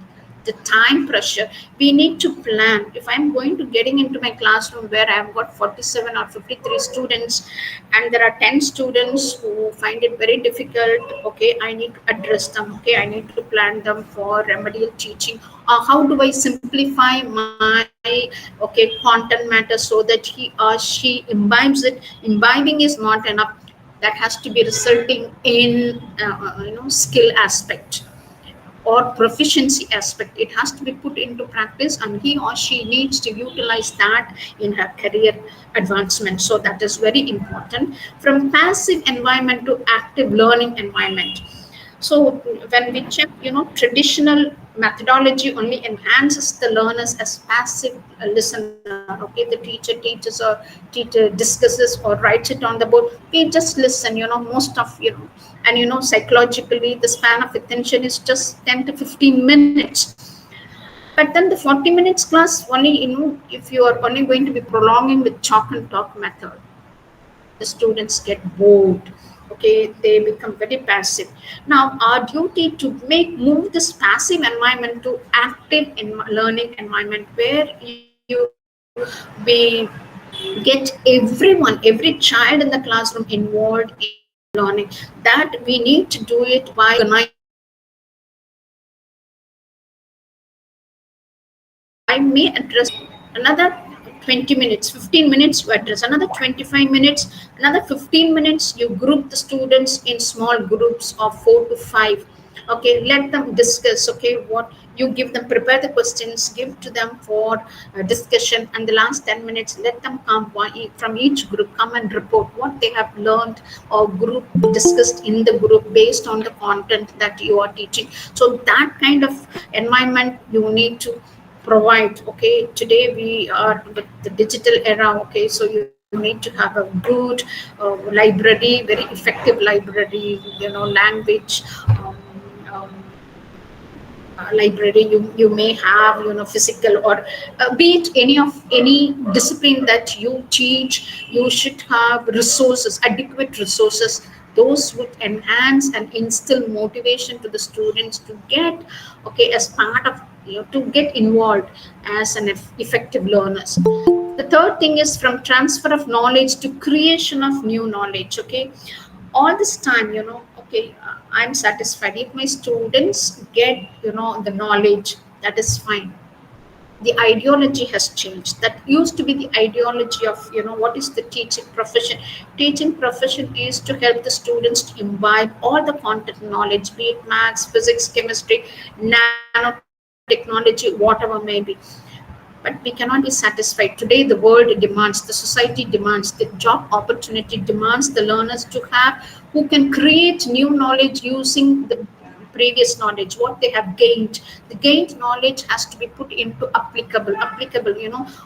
the time pressure. We need to plan. If I'm going to getting into my classroom where I've got 47 or 53 students, and there are 10 students who find it very difficult, okay, I need to address them, okay, I need to plan them for remedial teaching. How do I simplify my, okay, content matter so that he or she imbibes it? Imbibing is not enough. That has to be resulting in skill aspect or proficiency aspect. It has to be put into practice, and he or she needs to utilize that in her career advancement. So that is very important. From passive environment to active learning environment. So when we check, traditional methodology only enhances the learners as passive listener. Okay, the teacher teaches or teacher discusses or writes it on the board. Okay, just listen. Most of and psychologically the span of attention is just 10 to 15 minutes. But then the 40 minutes class only, if you are only going to be prolonging with chalk and talk method, the students get bored. Okay, they become very passive. Now our duty to move this passive environment to active learning environment, where we get everyone, every child in the classroom involved in learning. That we need to do it by organizing I may address another 20 minutes, 15 minutes you address, another 25 minutes, another 15 minutes you group the students in small groups of 4 to 5. Okay, let them discuss. Okay, what you give them, prepare the questions, give to them for discussion, and the last 10 minutes let them come from each group, come and report what they have learned or group discussed in the group based on the content that you are teaching. So that kind of environment you need to provide. Okay, today we are with the digital era. Okay, so you need to have a good library, very effective library, language um, library. You may have, physical or be it any discipline that you teach. You should have resources, adequate resources. Those would enhance and instill motivation to the students to get, okay, as part of, to get involved as an effective learners. The third thing is from transfer of knowledge to creation of new knowledge. Okay, all this time, okay, I'm satisfied if my students get, the knowledge, that is fine. the ideology has changed. That used to be the ideology of, what is the teaching profession. Teaching profession is to help the students to imbibe all the content knowledge, be it maths, physics, chemistry, nanotechnology, whatever may be. But we cannot be satisfied. Today the world demands, the society demands, the job opportunity demands the learners to have who can create new knowledge using the previous knowledge what they have gained. The gained knowledge has to be put into applicable,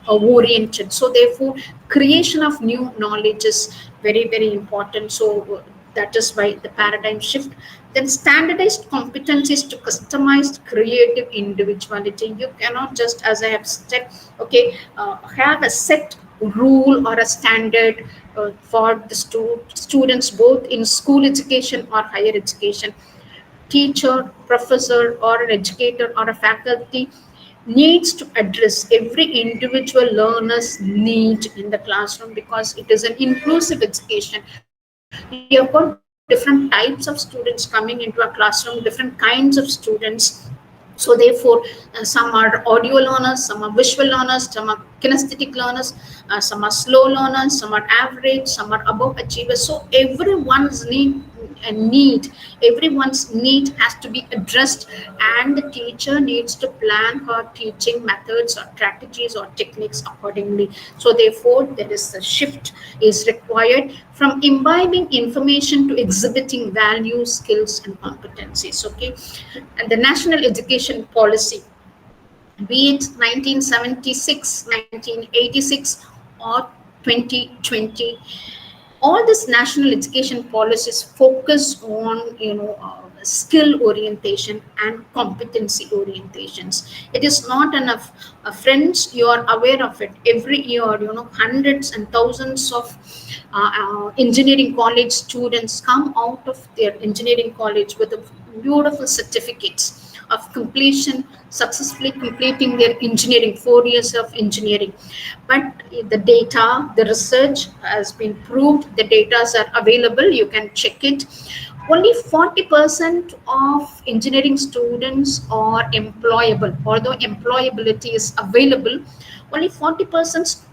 oriented. So therefore creation of new knowledge is very very important. So that is why the paradigm shift. Then standardized competencies to customized creative individuality. You cannot just, as I have said, okay, have a set rule or a standard for the students both in school education or higher education. Teacher, professor, or an educator or a faculty needs to address every individual learner's need in the classroom, because it is an inclusive education. You have got different types of students coming into a classroom, different kinds of students. So therefore some are audio learners, some are visual learners, some are kinesthetic learners, some are slow learners, some are average, some are above achievers. So everyone's need has to be addressed, and the teacher needs to plan her teaching methods or strategies or techniques accordingly. So therefore there is a shift is required from imbibing information to exhibiting values, skills and competencies. Okay. And the national education policy, be it 1976, 1986 or 2020, all this national education policies focus on, skill orientation and competency orientations. It is not enough, friends, you are aware of it. Every year, hundreds and thousands of engineering college students come out of their engineering college with a beautiful certificates of completion, successfully completing their engineering, 4 years of engineering. But the data, the research has been proved, the data are available, you can check it. Only 40% of engineering students are employable. Although employability is available, only 40%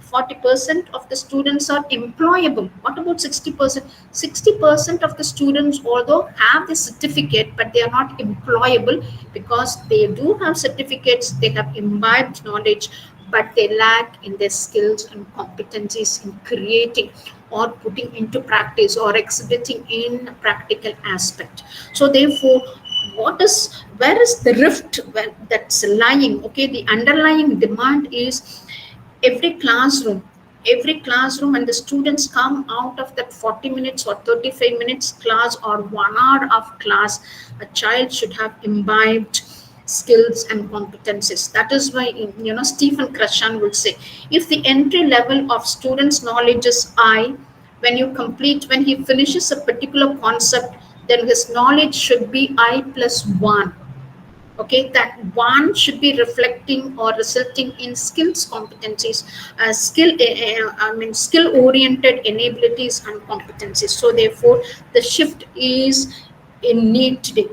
of the students are employable. What about 60%? 60% of the students, although have the certificate, but they are not employable, because they do have certificates, they have imbibed knowledge, but they lack in their skills and competencies in creating or putting into practice or exhibiting in practical aspect. So therefore, where is the rift that's lying? Okay, the underlying demand is every classroom and the students come out of that 40 minutes or 35 minutes class or 1 hour of class, a child should have imbibed skills and competencies. That is why, Stephen Krashan would say, if the entry level of students knowledge is I, when he finishes a particular concept, then his knowledge should be I plus 1. Okay, that one should be reflecting or resulting in skills, competencies, skill oriented enabilities and competencies. So therefore the shift is in need today.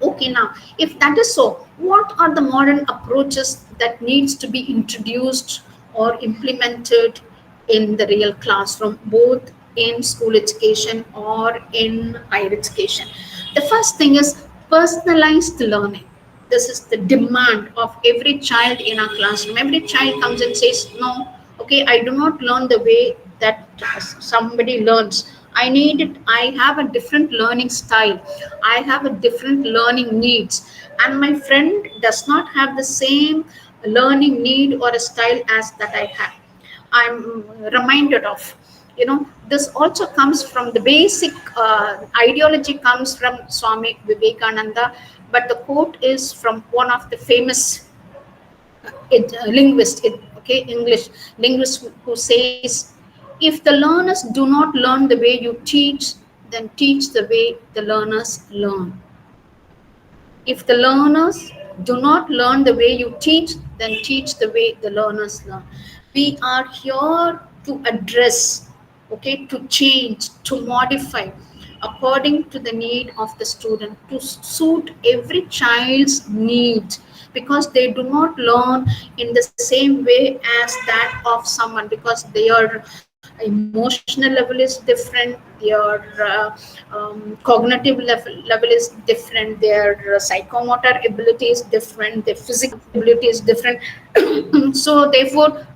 Okay, now if that is so, what are the modern approaches that needs to be introduced or implemented in the real classroom, both in school education or in higher education? The first thing is personalized learning. This is the demand of every child in our classroom. Every child comes and says, no, okay, I do not learn the way that somebody learns. I need it. I have a different learning style. I have a different learning needs. And my friend does not have the same learning need or a style as that I have. I'm reminded of. This also comes from the basic ideology comes from Swami Vivekananda, but the quote is from one of the famous okay, English linguist, who says, if the learners do not learn the way you teach, then teach the way the learners learn. If the learners do not learn the way you teach, then teach the way the learners learn. We are here to address, okay, to change, to modify according to the need of the student, to suit every child's need. because they do not learn in the same way as that of someone, because their emotional level is different, their cognitive level is different, their psychomotor ability is different, their physical ability is different. So therefore,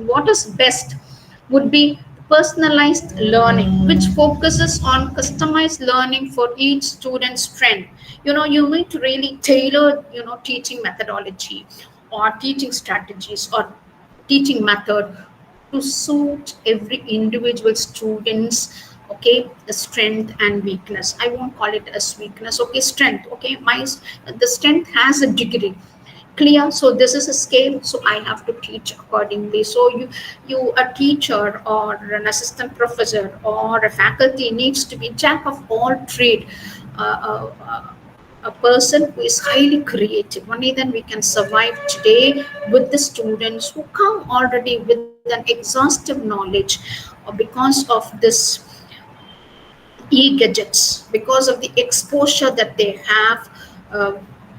what is best would be personalized learning, which focuses on customized learning for each student's strength. You need to really tailor teaching methodology or teaching strategies or teaching method to suit every individual student's, okay, strength and weakness. I won't call it as weakness, okay, strength. Okay, the strength has a degree, clear. So this is a scale, so I have to teach accordingly. So you a teacher or an assistant professor or a faculty needs to be jack of all trade, a person who is highly creative. Only then we can survive today with the students who come already with an exhaustive knowledge, because of this e-gadgets, because of the exposure that they have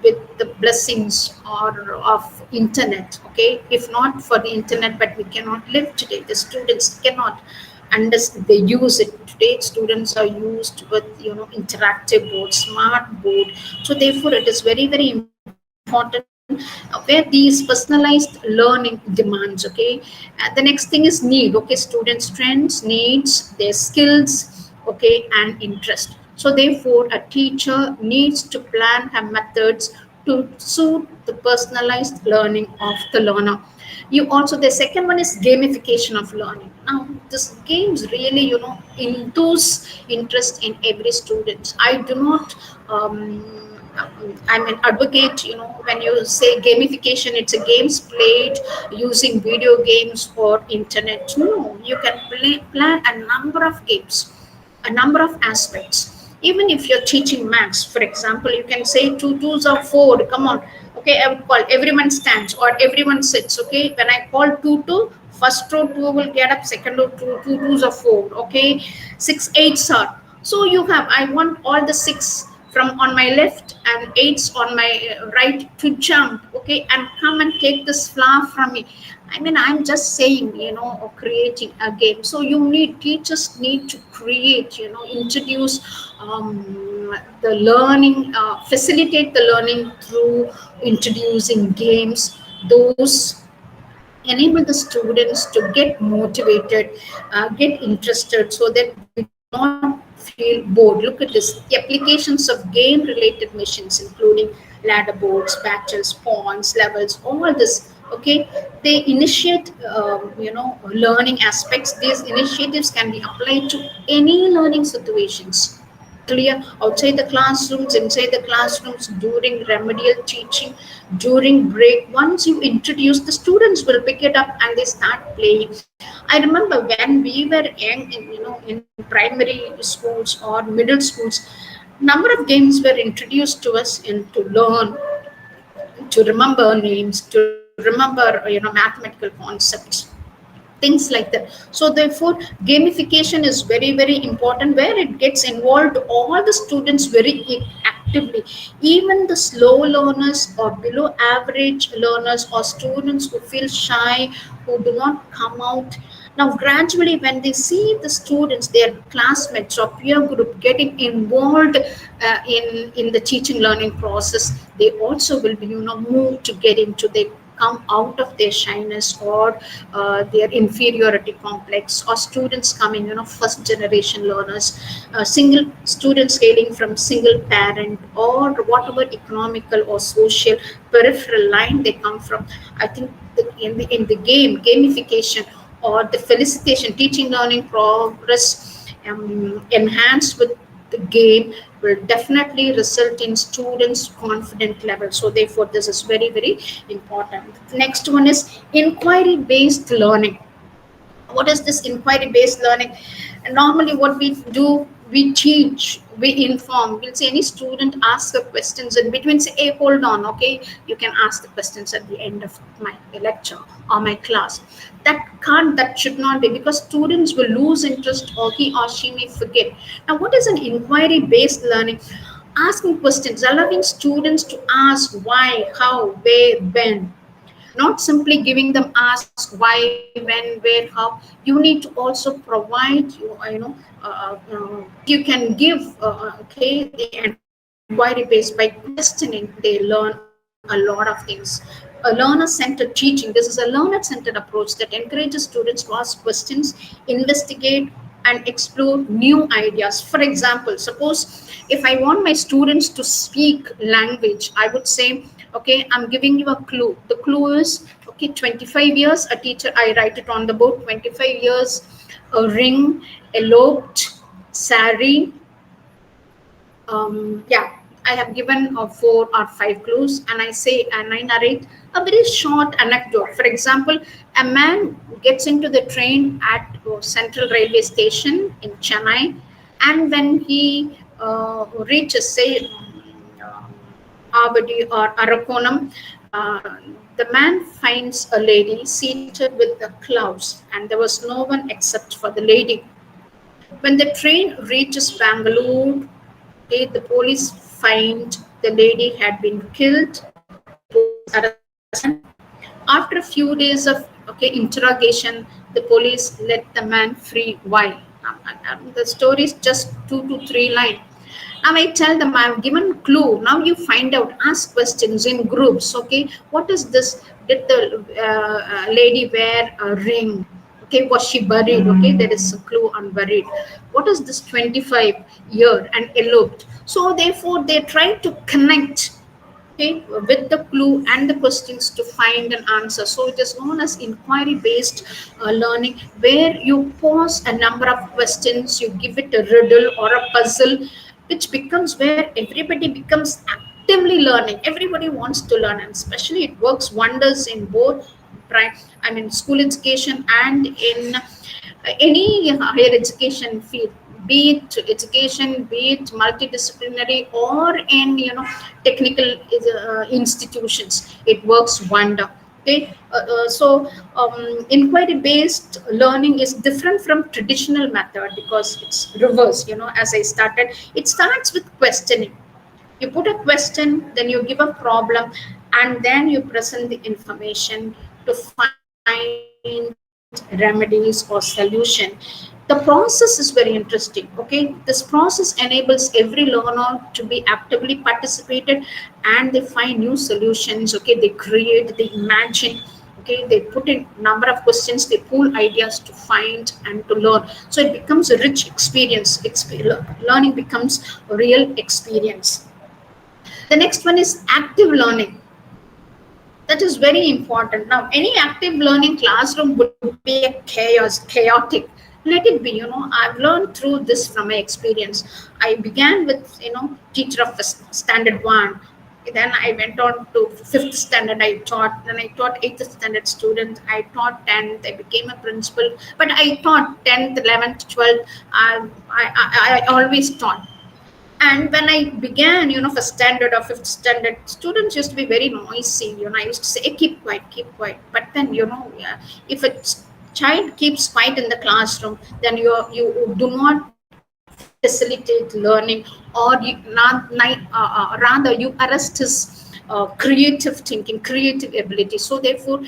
with the blessings or of internet. Okay, if not for the internet, but we cannot live today. The students cannot understand, they use it today. Students are used with interactive board, smart board. So therefore it is very very important where these personalized learning demands. Okay, and the next thing is need. Okay, student strengths, needs, their skills, okay, and interest. So therefore a teacher needs to plan her methods to suit the personalized learning of the learner. You also, the second one is gamification of learning. Now this games really enthuse interest in every student. I do not I'm an advocate, when you say gamification, it's a games played using video games or internet. No, you can plan a number of games, a number of aspects. Even if you're teaching maths, for example, you can say two twos are four. Come on, okay. I would call everyone stands or everyone sits. Okay, when I call two, first row two will get up, second row two twos are four. Okay, six eights are. So you have. I want all the six from on my left and eights on my right to jump. Okay, and come and take this flower from me. I mean, I'm just saying, or creating a game. So teachers need to create, introduce the learning, facilitate the learning through introducing games. Those enable the students to get motivated, get interested, so that they do not feel bored. Look at this, the applications of game related missions, including ladder boards, battles, pawns, levels, all this. Okay, they initiate learning aspects. These initiatives can be applied to any learning situations, clear, outside the classrooms, inside the classrooms, during remedial teaching, during break. Once you introduce, the students will pick it up and they start playing. I remember when we were young in primary schools or middle schools, number of games were introduced to us in to learn, to remember names, to remember mathematical concepts, things like that. So therefore gamification is very very important, where it gets involved all the students very actively. Even the slow learners or below average learners or students who feel shy, who do not come out, now gradually when they see the students, their classmates or peer group getting involved in the teaching learning process, they also will be moved to get into, they come out of their shyness or their inferiority complex, or students coming, first generation learners, single students hailing from single parent or whatever economical or social peripheral line they come from. I think that in the gamification or the felicitation, teaching learning progress enhanced with the game will definitely result in students confident level. So therefore this is very very important. Next one is inquiry based learning. What is this inquiry based learning? And normally what we do, we teach, we inform. We'll say any student asks the questions in between, say, hey, hold on, okay, you can ask the questions at the end of my lecture or my class. That should not be, because students will lose interest or he or she may forget. Now what is an inquiry based learning? asking questions, allowing students to ask why, how, where, when, not simply giving them ask why, when, where, how. You need to also provide you can give the inquiry based. By questioning they learn a lot of things. A learner-centered teaching, this is a learner-centered approach that encourages students to ask questions, investigate, and explore new ideas. For example, suppose if I want my students to speak language, I would say, okay, I'm giving you a clue. The clue is, okay, 25 years, a teacher, I write it on the board, 25 years, a ring, eloped, sari. Yeah, I have given 4 or 5 clues, and I say, and I narrate a very short anecdote. For example, a man gets into the train at Central Railway Station in Chennai, and when he reaches, say, Avadi or Arakonam, the man finds a lady seated with the clouds, and there was no one except for the lady. When the train reaches Bangalore, okay, the police find the lady had been killed. The police arrest the man. After a few days of interrogation, the police let the man free. Why? The story is just 2 to 3 lines. Now I tell them I've given clue. Now you find out, ask questions in groups. Okay, what is this? Did the lady wear a ring? Okay, was she buried? Okay, there is a clue on buried. What is this 25-year and eloped? So therefore they try to connect, okay, with the clue and the questions to find an answer. So it is known as inquiry based learning, where you pose a number of questions, you give it a riddle or a puzzle, which becomes where everybody becomes actively learning. Everybody wants to learn, and especially it works wonders in both school education and in any higher education field, be it education, be it multidisciplinary, or in technical institutions. It works wonder. Okay, inquiry based learning is different from traditional method because it's reverse. As I started, it starts with questioning. You put a question, then you give a problem, and then you present the information to find remedies or solution. The process is very interesting. Okay, this process enables every learner to be actively participated, and they find new solutions. Okay, they create, they imagine. Okay, they put in number of questions, they pool ideas to find and to learn. So it becomes a rich experience. Learning becomes a real experience. The next one is active learning. That is very important. Now, any active learning classroom would be a chaotic. Let it be. I've learned through this from my experience. I began with teacher of standard one. Then I went on to fifth standard. I taught. Then I taught eighth standard students. I taught 10th. I became a principal. But I taught 10th, 11th, 12th. I always taught. And when I began, for standard or fifth standard, students used to be very noisy. I used to say, hey, keep quiet, keep quiet. But then, yeah, if a child keeps quiet in the classroom, then you do not facilitate learning, or rather you arrest his creative thinking, creative ability. So therefore,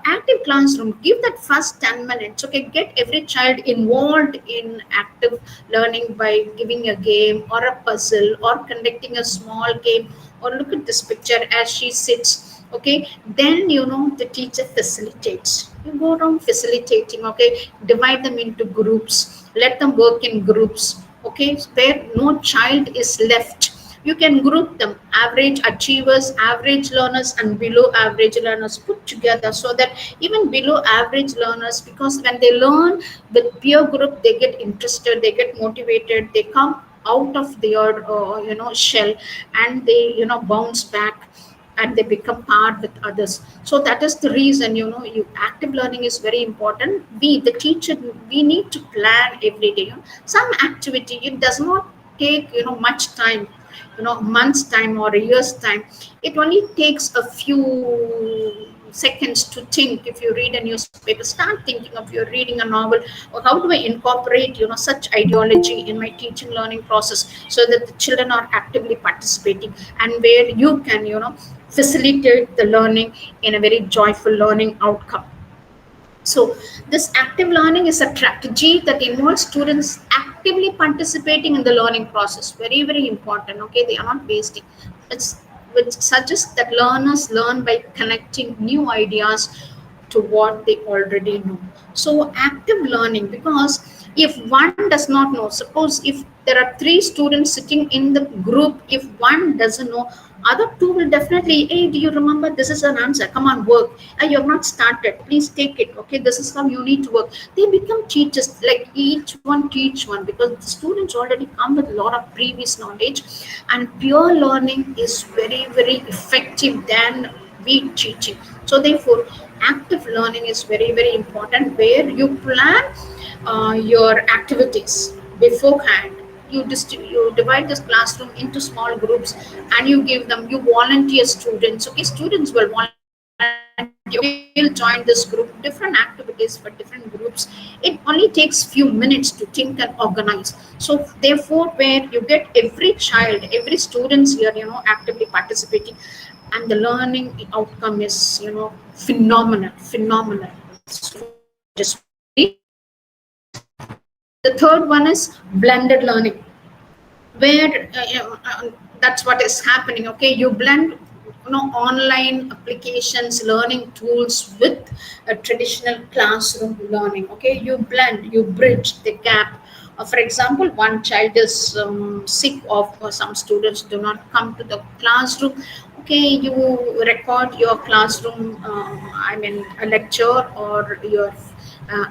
active classroom, give that first 10 minutes. Okay, get every child involved in active learning by giving a game or a puzzle or conducting a small game. Or look at this picture as she sits. Okay, then the teacher facilitates. You go around facilitating. Okay, divide them into groups, let them work in groups. Okay, where no child is left. You can group them, average achievers, average learners, and below average learners put together, so that even below average learners, because when they learn with peer group, they get interested, they get motivated, they come out of their shell, and they bounce back, and they become part with others. So that is the reason, you active learning is very important. We, the teacher, we need to plan every day. Some activity, it does not take much time, months time or a year's time. It only takes a few seconds to think. If you read a newspaper, start thinking of you're reading a novel, or how do I incorporate such ideology in my teaching learning process, so that the children are actively participating, and where you can facilitate the learning in a very joyful learning outcome. So this active learning is a strategy that involves students actively participating in the learning process. Very, very important. Okay, they are not wasting. It's which suggests that learners learn by connecting new ideas to what they already know. So active learning, because if one does not know, suppose if there are three students sitting in the group, if one doesn't know, other two will definitely, hey, do you remember, this is an answer, come on, work. You have not started, please take it. Okay, this is how you need to work. They become teachers, like each one teach one, because the students already come with a lot of previous knowledge, and pure learning is very, very effective than we teaching. So therefore active learning is very, very important, where you plan your activities beforehand. You divide this classroom into small groups, and you give them, you volunteer students. Okay, students will volunteer, okay, we'll join this group, different activities for different groups. It only takes few minutes to think and organize. So therefore, where you get every child, every students here actively participating, and the learning outcome is phenomenal. So just the third one is blended learning, where that's what is happening. Okay, you blend online applications, learning tools with a traditional classroom learning. Okay, you blend, you bridge the gap. For example, one child is sick, or some students do not come to the classroom. Okay, you record your classroom, a lecture or your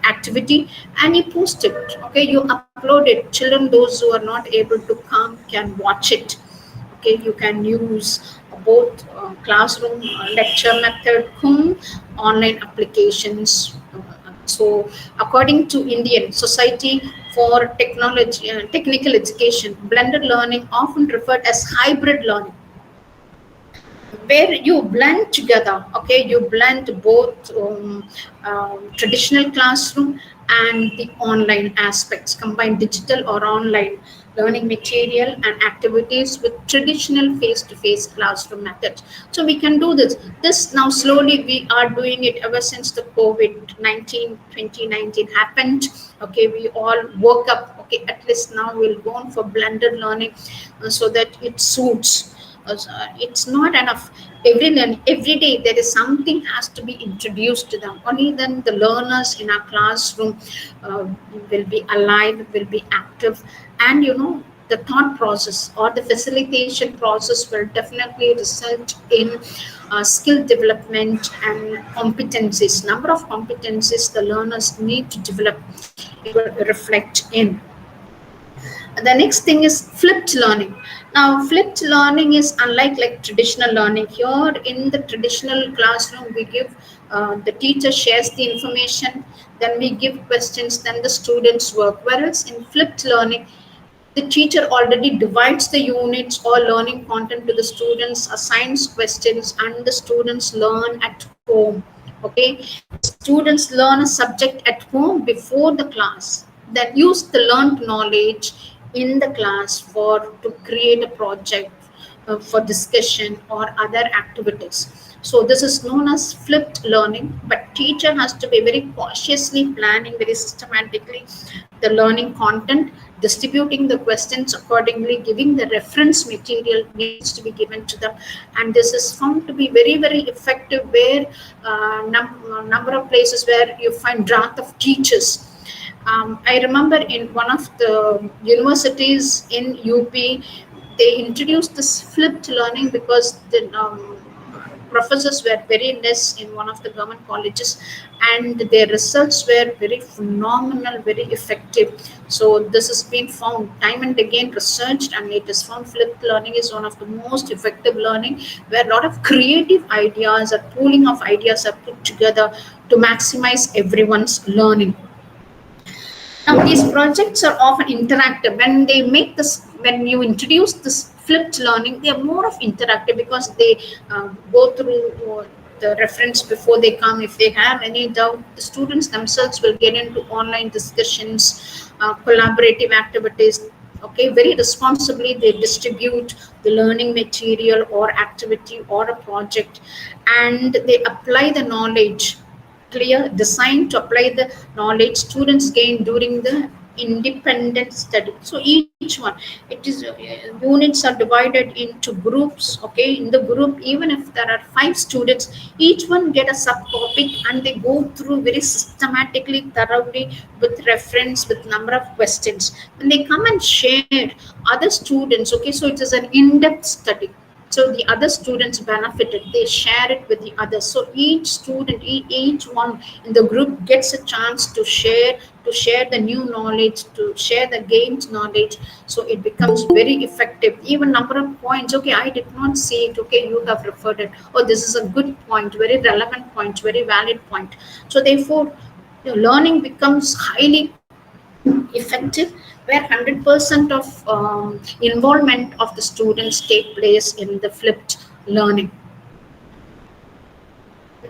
activity, and you post it. Okay, you upload it. Children, those who are not able to come, can watch it. Okay, you can use both classroom lecture method, online applications. So according to Indian Society for Technical Education, blended learning, often referred as hybrid learning, where you blend together. Okay, you blend both traditional classroom and the online aspects, combine digital or online learning material and activities with traditional face-to-face classroom methods. So we can do this now. Slowly we are doing it ever since the COVID-19 2019 happened. Okay, we all woke up. Okay, at least now we'll go on for blended learning, so that it suits. It's not enough. Every day there is something has to be introduced to them. Only then the learners in our classroom uh, will be alive, will be active, and the thought process or the facilitation process will definitely result in skill development and competencies. Number of competencies the learners need to develop, it will reflect in. The next thing is flipped learning. Now flipped learning is unlike like traditional learning. Here in the traditional classroom, we give, the teacher shares the information, then we give questions, then the students work. Whereas in flipped learning, the teacher already divides the units or learning content to the students, assigns questions, and the students learn at home. Okay, students learn a subject at home before the class, then use the learned knowledge in the class for to create a project, for discussion or other activities. So this is known as flipped learning, but teacher has to be very cautiously planning very systematically the learning content, distributing the questions accordingly, giving the reference material needs to be given to them, and this is found to be very, very effective, where number of places where you find drought of teachers. I remember in one of the universities in UP, they introduced this flipped learning because the professors were very less in one of the government colleges, and their results were very phenomenal, very effective. So this has been found time and again, researched, and it is found flipped learning is one of the most effective learning, where a lot of creative ideas or pooling of ideas are put together to maximize everyone's learning. Now, these projects are often interactive. When you introduce this flipped learning, they are more of interactive, because they go through the reference before they come. If they have any doubt, the students themselves will get into online discussions, collaborative activities. Okay, very responsibly they distribute the learning material or activity or a project, and they apply the knowledge. Clear, designed to apply the knowledge students gain during the independent study. So each one, it is units are divided into groups. Okay, in the group, even if there are 5 students, each one get a subtopic and they go through very systematically, thoroughly, with reference, with number of questions. When they come and share other students, okay, so it is an in-depth study. So the other students benefited, they share it with the others. So each student, each one in the group gets a chance to share the new knowledge, to share the gained knowledge. So it becomes very effective. Even number of points, okay, I did not see it, okay, you have referred it, oh, this is a good point, very relevant point, very valid point. So therefore, learning becomes highly effective, where 100% of involvement of the students take place in the flipped learning.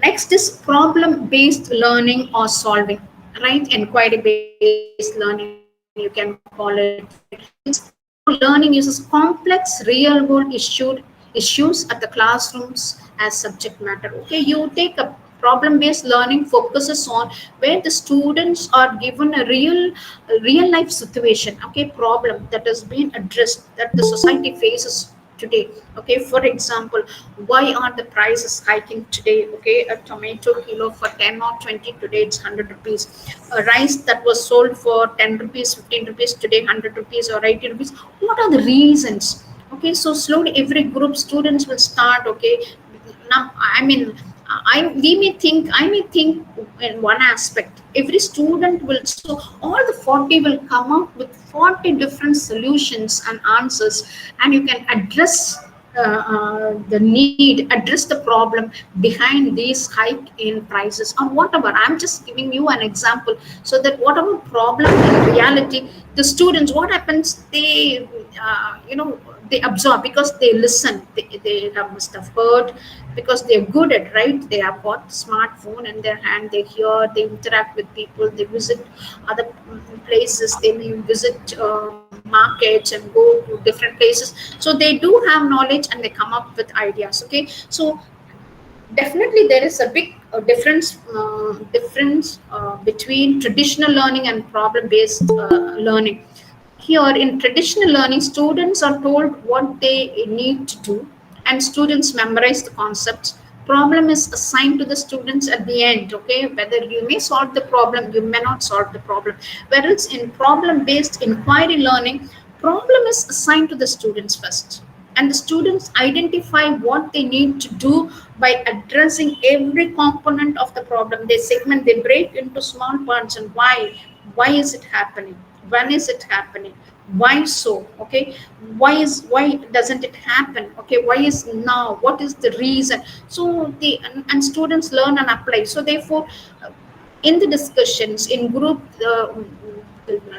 Next is problem based learning or solving, right? Inquiry based learning, you can call it, right? It's learning uses complex real world issues at the classrooms as subject matter. Okay, you take a problem based learning focuses on where the students are given a real life situation, okay, problem that has been addressed, that the society faces today. Okay, for example, why are the prices hiking today? Okay, a tomato kilo for 10 or 20, today it's 100 rupees. A rice that was sold for 10 rupees, 15 rupees, today 100 rupees or 80 rupees. What are the reasons? Okay, so slowly every group students will start. Okay, now I mean, I may think in one aspect, every student will, so all the 40 will come up with 40 different solutions and answers, and you can address the need, address the problem behind these hike in prices or whatever. I'm just giving you an example, so that whatever problem in reality, the students, what happens, they they absorb because they listen, they must have heard, because they're good at, right, they have got smartphone in their hand, they hear, they interact with people, they visit other places, they may visit markets and go to different places. So they do have knowledge and they come up with ideas. Okay, so definitely there is a big difference between traditional learning and problem based learning. Here in traditional learning, students are told what they need to do, and students memorize the concepts. Problem is assigned to the students at the end. Okay, whether you may solve the problem, you may not solve the problem. Whereas in problem based inquiry learning, problem is assigned to the students first, and the students identify what they need to do by addressing every component of the problem. They segment, they break into small parts, and why is it happening, when is it happening, why so, okay, why doesn't it happen, okay, why is now, what is the reason. So the and students learn and apply. So therefore, in the discussions in group, the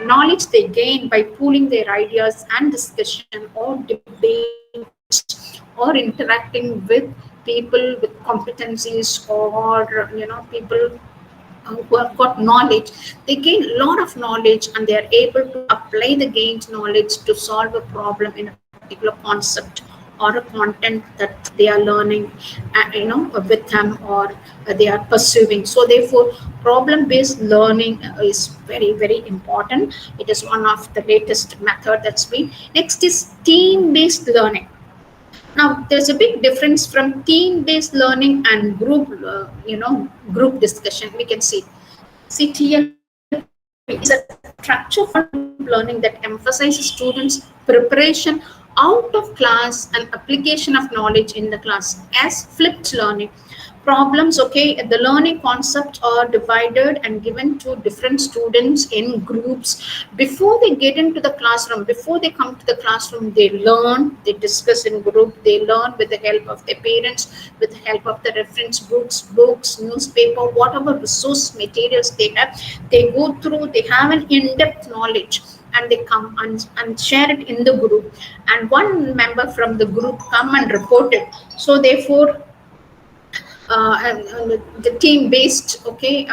knowledge they gain by pooling their ideas and discussion or debates or interacting with people with competencies, or people who have got knowledge, they gain a lot of knowledge and they are able to apply the gained knowledge to solve a problem in a particular concept or a content that they are learning, with them, or they are pursuing. So therefore, problem based learning is very important. It is one of the latest method that's been. Next is team based learning. Now, there's a big difference from team-based learning and group discussion. We can see TLP is a structure form of group learning that emphasizes students' preparation out of class and application of knowledge in the class as flipped learning. Problems, okay, the learning concepts are divided and given to different students in groups. Before they get into the classroom, before they come to the classroom, they learn, they discuss in group, they learn with the help of their parents, with the help of the reference books, newspaper, whatever resource materials they have, they go through, they have an in-depth knowledge, and they come and share it in the group, and one member from the group come and report it. So therefore, and the team based, okay,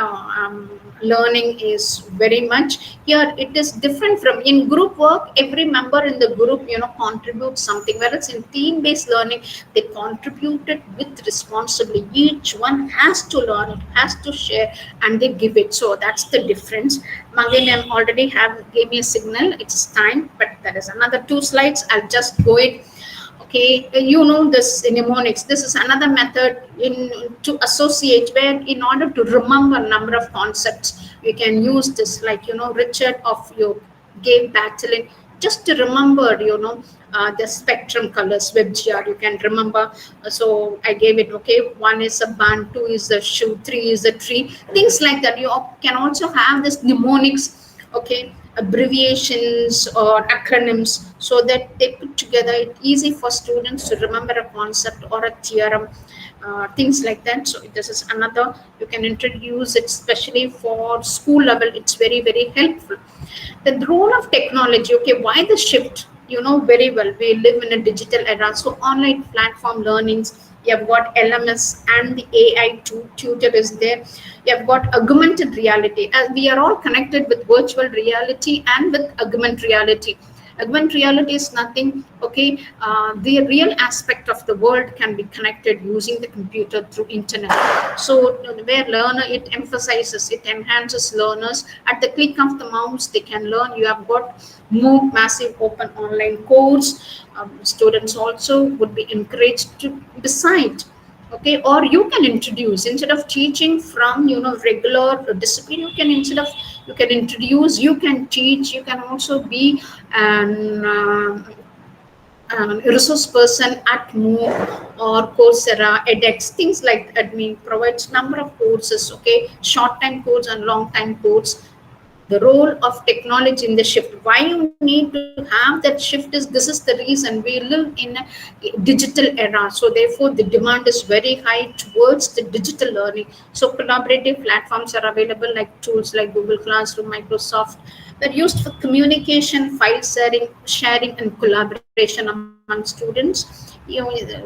learning is very much here. It is different from in group work. Every member in the group, contributes something, whereas in team based learning they contributed with responsibly. Each one has to learn, it has to share, and they give it. So that's the difference. Mangalam already have gave me a signal, it's time, but there is another 2 slides, I'll just go it. Okay, this mnemonics. This is another method in to associate, where in order to remember number of concepts, you can use this, like Richard of York gave Battalion just to remember, the spectrum colors, WebGR. You can remember. So I gave it. Okay, one is a band, two is a shoe, three is a tree. Things like that. You can also have this mnemonics. Okay, abbreviations or acronyms, so that they put together it easy for students to remember a concept or a theorem, things like that. So this is another, you can introduce it, especially for school level. It's very very helpful. The role of technology. Okay, why the shift? Very well, we live in a digital era, so online platform learnings. You have got LMS and the AI tutor is there. You have got augmented reality, as we are all connected with virtual reality and with augmented reality. Augmented reality is nothing, okay, the real aspect of the world can be connected using the computer through internet. So where learner, it emphasizes, it enhances learners at the click of the mouse, they can learn. You have got MOOC, massive open online course. Students also would be encouraged to decide, okay, or you can introduce, instead of teaching from regular discipline, you can introduce, you can teach, you can also be an resource person at MOOC or Coursera, edX, things like that. Provides number of courses, okay, short time course and long time course. The role of technology in the shift, why you need to have that shift, is this is the reason we live in a digital era, so therefore the demand is very high towards the digital learning. So collaborative platforms are available, like tools like Google Classroom, Microsoft. They're used for communication, file sharing and collaboration among students.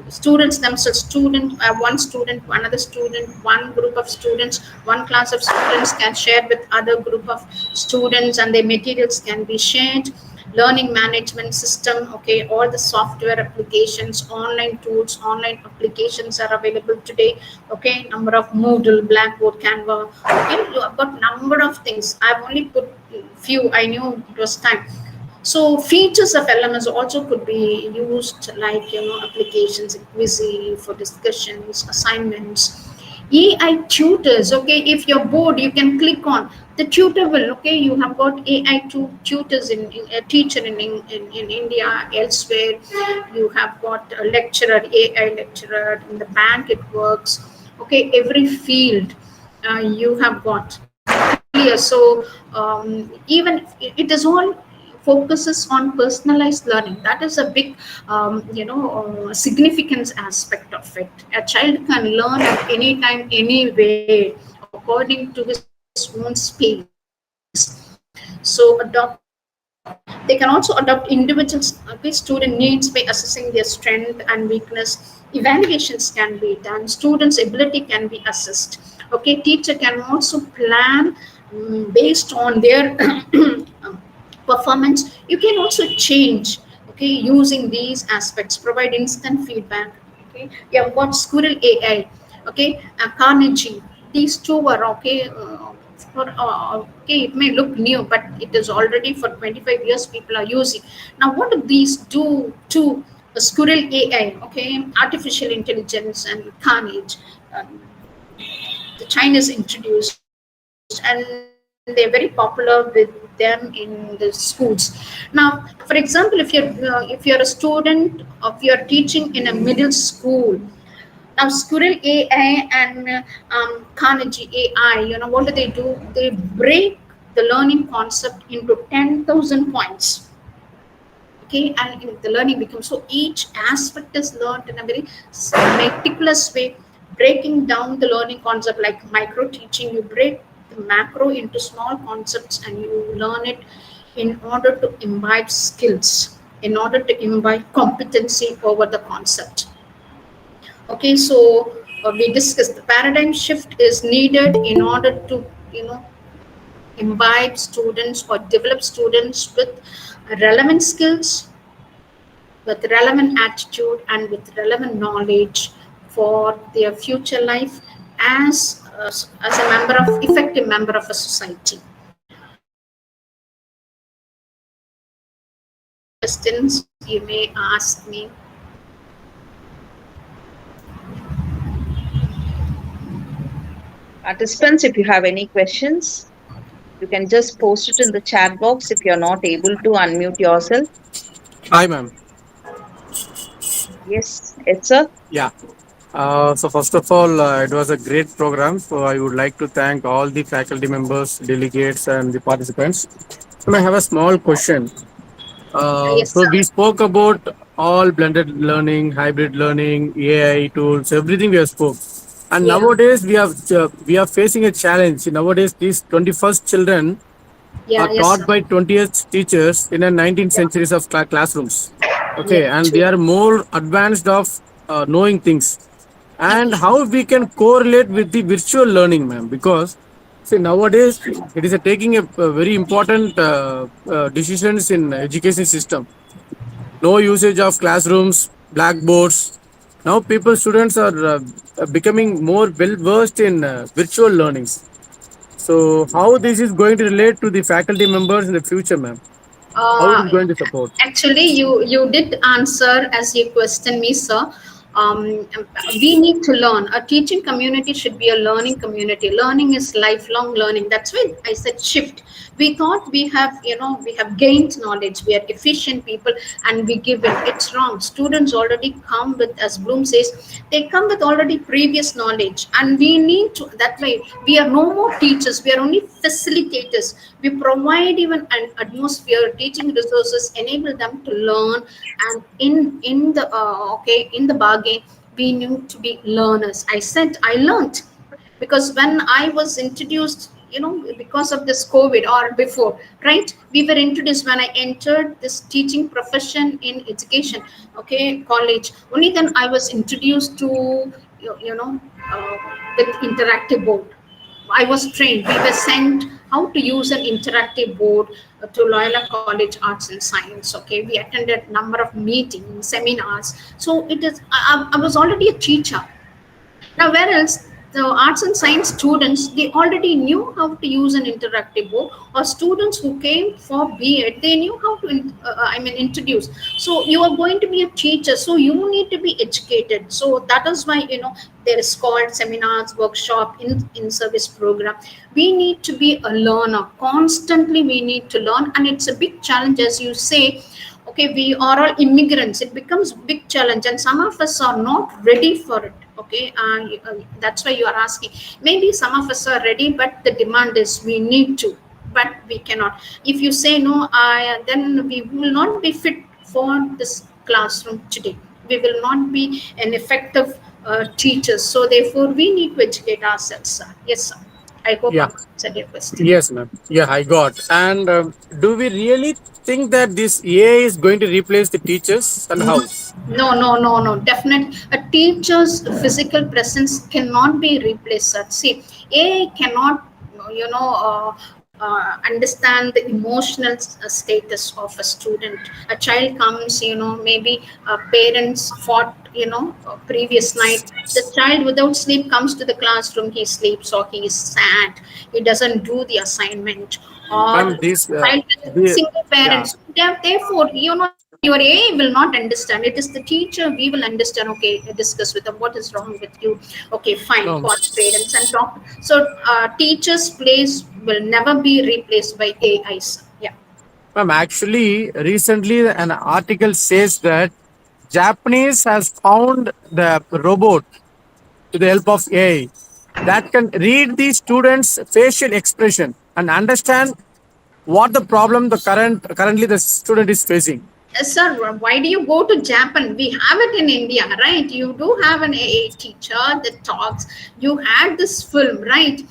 Students themselves, one student, another student, one group of students, one class of students can share with other group of students, and their materials can be shared. Learning management system, okay, all the software applications, online tools, online applications are available today. Okay, number of Moodle, Blackboard, Canva. Okay, you have got number of things. I've only put few, I knew it was time. So features of LMS also could be used, like applications, Quizy for discussions, assignments, AI tutors. Okay, if you're bored, you can click on the tutor will. Okay, you have got AI tutors in a teacher in India, elsewhere. You have got a lecturer, AI lecturer in the bank. It works. Okay, every field you have got clear. So even it is all focuses on personalized learning. That is a big significance aspect of it. A child can learn at any time, anywhere, according to his own space. So they can also adopt individual student needs by assessing their strength and weakness. Evaluations can be done, students ability can be assessed. Okay, teacher can also plan based on their performance. You can also change, okay, using these aspects, provide instant feedback. Okay, you have got Squirrel AI, okay, Carnegie. These two are okay. Okay, it may look new, but it is already for 25 years people are using. Now what do these do to Squirrel AI? Okay, artificial intelligence and Carnage. um, the China's introduced, and they're very popular with them in the schools. Now, for example, if you're a student, or if you're teaching in a middle school, now Squirrel AI and Carnegie AI, what do? They break the learning concept into 10,000 points. Okay, and the learning becomes, so each aspect is learned in a very meticulous way, breaking down the learning concept. Like micro teaching, you break the macro into small concepts and you learn it in order to imbibe skills, in order to imbibe competency over the concept. Okay, so we discussed, the paradigm shift is needed in order to, imbibe students or develop students with relevant skills, with relevant attitude, and with relevant knowledge for their future life as a member of effective member of a society. Questions you may ask me. Participants, if you have any questions, you can just post it in the chat box if you're not able to unmute yourself. Hi, ma'am. Yes, it's sir. Yeah. So first of all, it was a great program. So I would like to thank all the faculty members, delegates, and the participants. So I have a small question. Yes, So sir. we spoke about all blended learning, hybrid learning, AI tools, everything we have spoke. And Yeah, nowadays we are facing a challenge. Nowadays these 21st children are yeah, yes, taught sir. by 20th teachers in the 19th Yeah, centuries of classrooms. yeah, Okay, and they true. are more advanced of knowing things. And Mm. how we can correlate with the virtual learning, ma'am? Because see nowadays it is taking a very important decisions in education system. No usage of classrooms, blackboards. Now people students are becoming more well versed in virtual learnings. So how this is going to relate to the faculty members in the future, ma'am? How it is Uh, going to support? Actually, you did answer as you questioned me, sir. Um, we need to learn. A teaching community should be a learning community. Learning is lifelong learning. That's why I said shift. We thought we have gained knowledge. We are efficient people, and we give it. It's wrong. Students already come with, as Bloom says, they come with already previous knowledge, and we need to. That way, we are no more teachers. We are only facilitators. We provide even an atmosphere, teaching resources, enable them to learn, and in the bargain, we need to be learners. I said I learned because when I was introduced, because of this COVID or before, right? We were introduced when I entered this teaching profession in education, okay, college. Only then I was introduced to, you know, uh, with interactive board. I was trained. We were sent how to use an interactive board to Loyola College Arts and Science. Okay, we attended number of meetings, seminars. So it is. I was already a teacher. Now, whereas the arts and science students, they already knew how to use an interactive board, or students who came for B.Ed, they knew how to, introduce. So you are going to be a teacher, so you need to be educated. So that is why, there is called seminars, workshop, in service program. We need to be a learner. Constantly we need to learn, and it's a big challenge, as you say. Okay, we are all immigrants. It becomes big challenge, and some of us are not ready for it. Okay, that's why you are asking. Maybe some of us are ready, but the demand is we need to, but we cannot. If you say no, then we will not be fit for this classroom today. We will not be an effective teachers. So therefore we need to educate ourselves, sir. Yes, sir. I hope Yeah. I've answered your question. Yes, ma'am. Yeah, I got. And do we really think that this AI is going to replace the teachers, and how? No, no, no, no. Definitely, a teacher's physical presence cannot be replaced. Sir. See, AI cannot, understand the emotional status of a student. A child comes, maybe parents fought, previous night. The child without sleep comes to the classroom. He sleeps or he is sad. He doesn't do the assignment. Or Ma'am, this, child with the, single yeah, parents. Therefore, your AI will not understand. It is the teacher we will understand. Okay, discuss with them what is wrong with you. Okay, fine. no, Call the parents and talk. So, teachers' place will never be replaced by AIs. Yeah. ma'am. Actually, recently an article says that Japanese has found the robot to the help of AI that can read the students' facial expression and understand what the problem currently the student is facing. Sir, why do you go to Japan? We have it in India, right? You do have an AA teacher that talks. You had this film, right?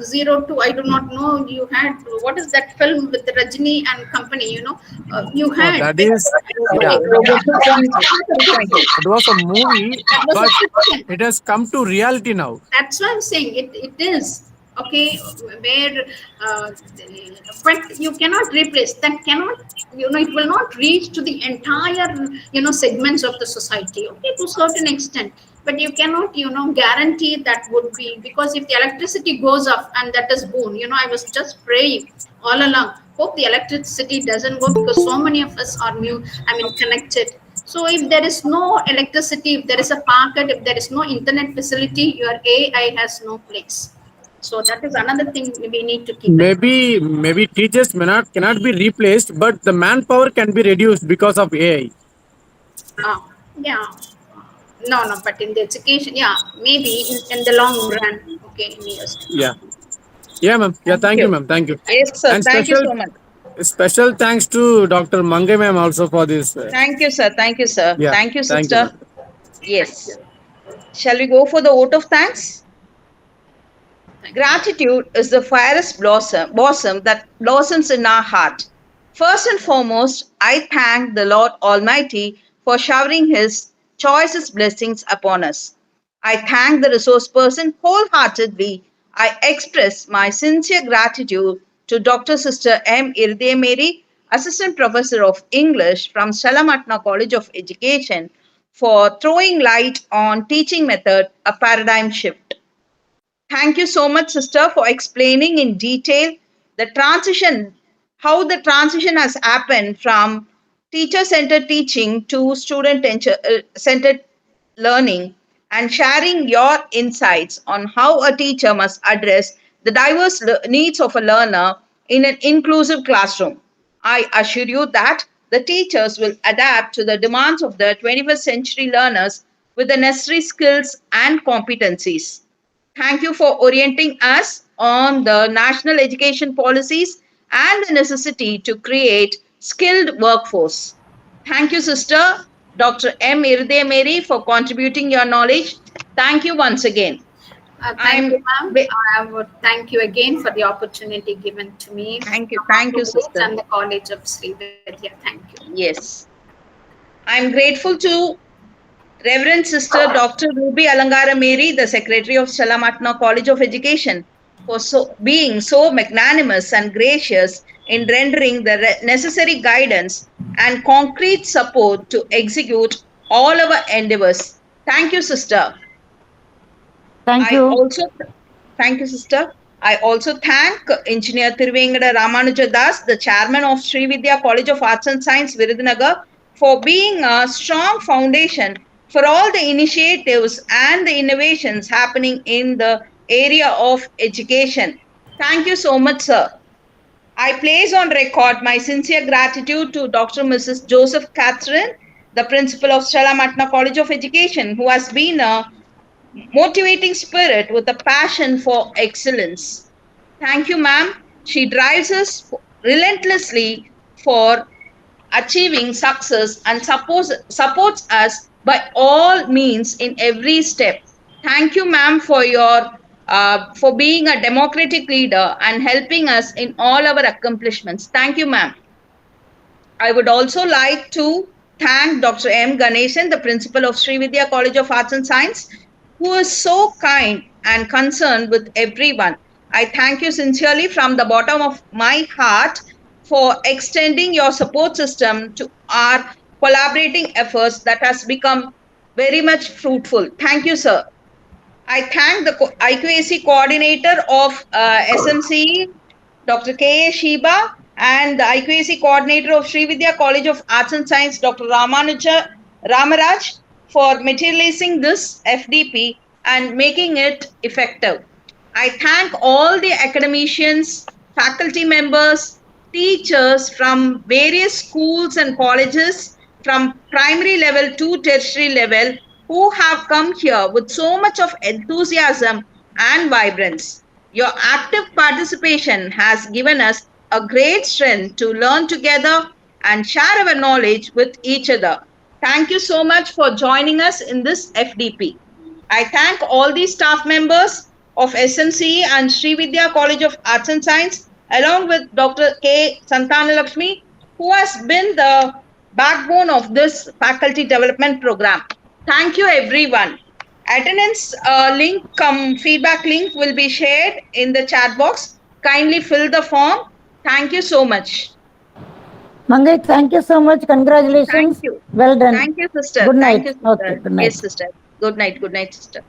Zero to, I do not know. You had, what is that film with the Rajini and company? You No, had. that is, yeah, it was a movie, That was but a fiction. it has come to reality now. That's what I'm saying. It is okay. Where, uh, but you cannot replace that. Cannot, it will not reach to the entire segments of the society. Okay, to a certain extent, but you cannot guarantee that would be, because if the electricity goes up and that is boon. I was just praying all along. Hope the electricity doesn't go, because so many of us are new. I mean, connected. So if there is no electricity, if there is a pocket, if there is no internet facility, your AI has no place. So that is another thing we need to keep in mind. Maybe teachers cannot be replaced, but the manpower can be reduced because of AI. Yeah. No, but in the education, yeah, maybe in the long run, okay, in years to come. Yeah, ma'am. Yeah, thank you, ma'am. Thank you. Yes, sir. And Thank you so much. special thanks to Dr. Mange ma'am also for this. Thank you, sir. Thank you, sir. Yeah, Thank you, thank you, sister. ma'am. Yes. Shall we go for the vote of thanks? Gratitude is the fierce blossom that blossoms in our heart. First and foremost, I thank the Lord Almighty for showering His choicest blessings upon us. I thank the resource person wholeheartedly. I express my sincere gratitude to Dr. Sister M. Irde Mary, Assistant Professor of English from Shalamatna College of Education, for throwing light on teaching method, a paradigm shift. Thank you so much, sister, for explaining in detail the transition, how the transition has happened from teacher centered teaching to student centered learning, and sharing your insights on how a teacher must address the diverse needs of a learner in an inclusive classroom. I assure you that the teachers will adapt to the demands of the 21st century learners with the necessary skills and competencies. Thank you for orienting us on the national education policies and the necessity to create skilled workforce. Thank you, sister Dr. M. Irde Mary, for contributing your knowledge. Thank you once again. Thank you, ma'am. I would thank you again for the opportunity given to me. Thank you, sister. And the College of Sri Vidya. Thank you. Yes. I'm grateful to Reverend Sister Dr. Ruby Alangara Mary, the Secretary of Shalamatna College of Education, for being so magnanimous and gracious in rendering the necessary guidance and concrete support to execute all our endeavors. Thank you, sister. Thank you. Thank you, sister. I also thank Engineer Tiruvengada Ramanuja Das, the chairman of Sri Vidya College of Arts and Science, Virudhunagar, for being a strong foundation for all the initiatives and the innovations happening in the area of education. Thank you so much, sir. I place on record my sincere gratitude to Dr. Mrs. Joseph Catherine, the principal of Shalamatna College of Education, who has been a motivating spirit with a passion for excellence. Thank you, ma'am. She drives us relentlessly for achieving success and supports us by all means in every step. Thank you, ma'am, for your for being a democratic leader and helping us in all our accomplishments. Thank you, ma'am. I would also like to thank Dr. M. Ganesan, the principal of Sri Vidya College of Arts and Science, who is so kind and concerned with everyone. I thank you sincerely from the bottom of my heart for extending your support system to our collaborating efforts that has become very much fruitful. Thank you, sir. I thank the IQAC coordinator of SMC, Dr. K. A. Shiba, and the IQAC coordinator of Sri Vidya College of Arts and Science, Dr. Ramaraj, for materializing this FDP and making it effective. I thank all the academicians, faculty members, teachers from various schools and colleges, from primary level to tertiary level, who have come here with so much of enthusiasm and vibrance. Your active participation has given us a great strength to learn together and share our knowledge with each other. Thank you so much for joining us in this FDP. I thank all the staff members of SMC and Sri Vidya College of Arts and Science, along with Dr. K. Santanalakshmi, who has been the backbone of this faculty development program. Thank you, everyone. Attendance link, feedback link will be shared in the chat box. Kindly fill the form. Thank you so much. Mangai, thank you so much. Congratulations. Thank you. Well done. Thank you, sister. Good Thank night. you, sister. Okay, good night. Yes, sister. Good night. Good night, sister.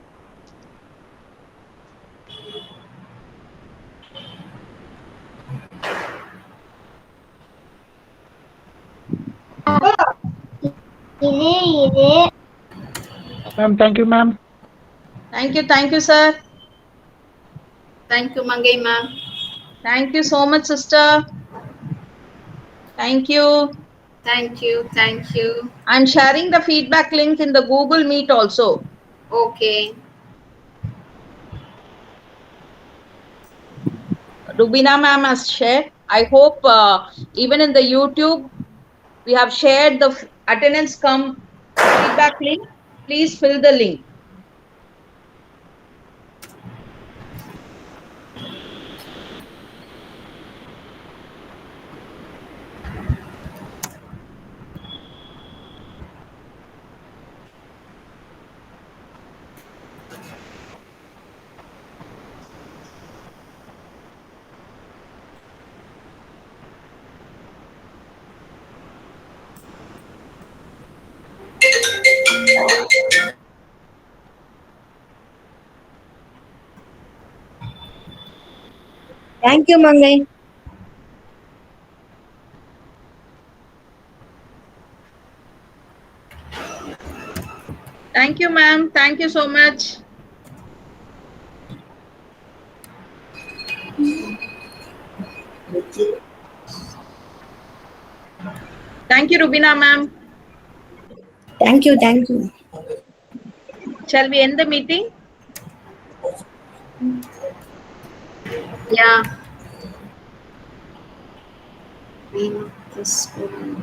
Ma'am, thank you, ma'am. Thank you, sir. Thank you, Mangai ma'am. Thank you so much, sister. Thank you. Thank you. Thank you. I'm sharing the feedback link in the Google Meet also. Okay. Rubina ma'am has shared. I hope even in the YouTube, we have shared the attendance feedback link. Please fill the link. Thank you, Mangai. Thank you, ma'am. Thank you so much. Thank you, Rubina ma'am. Thank you. Thank you. Shall we end the meeting? Yeah. Name of this one.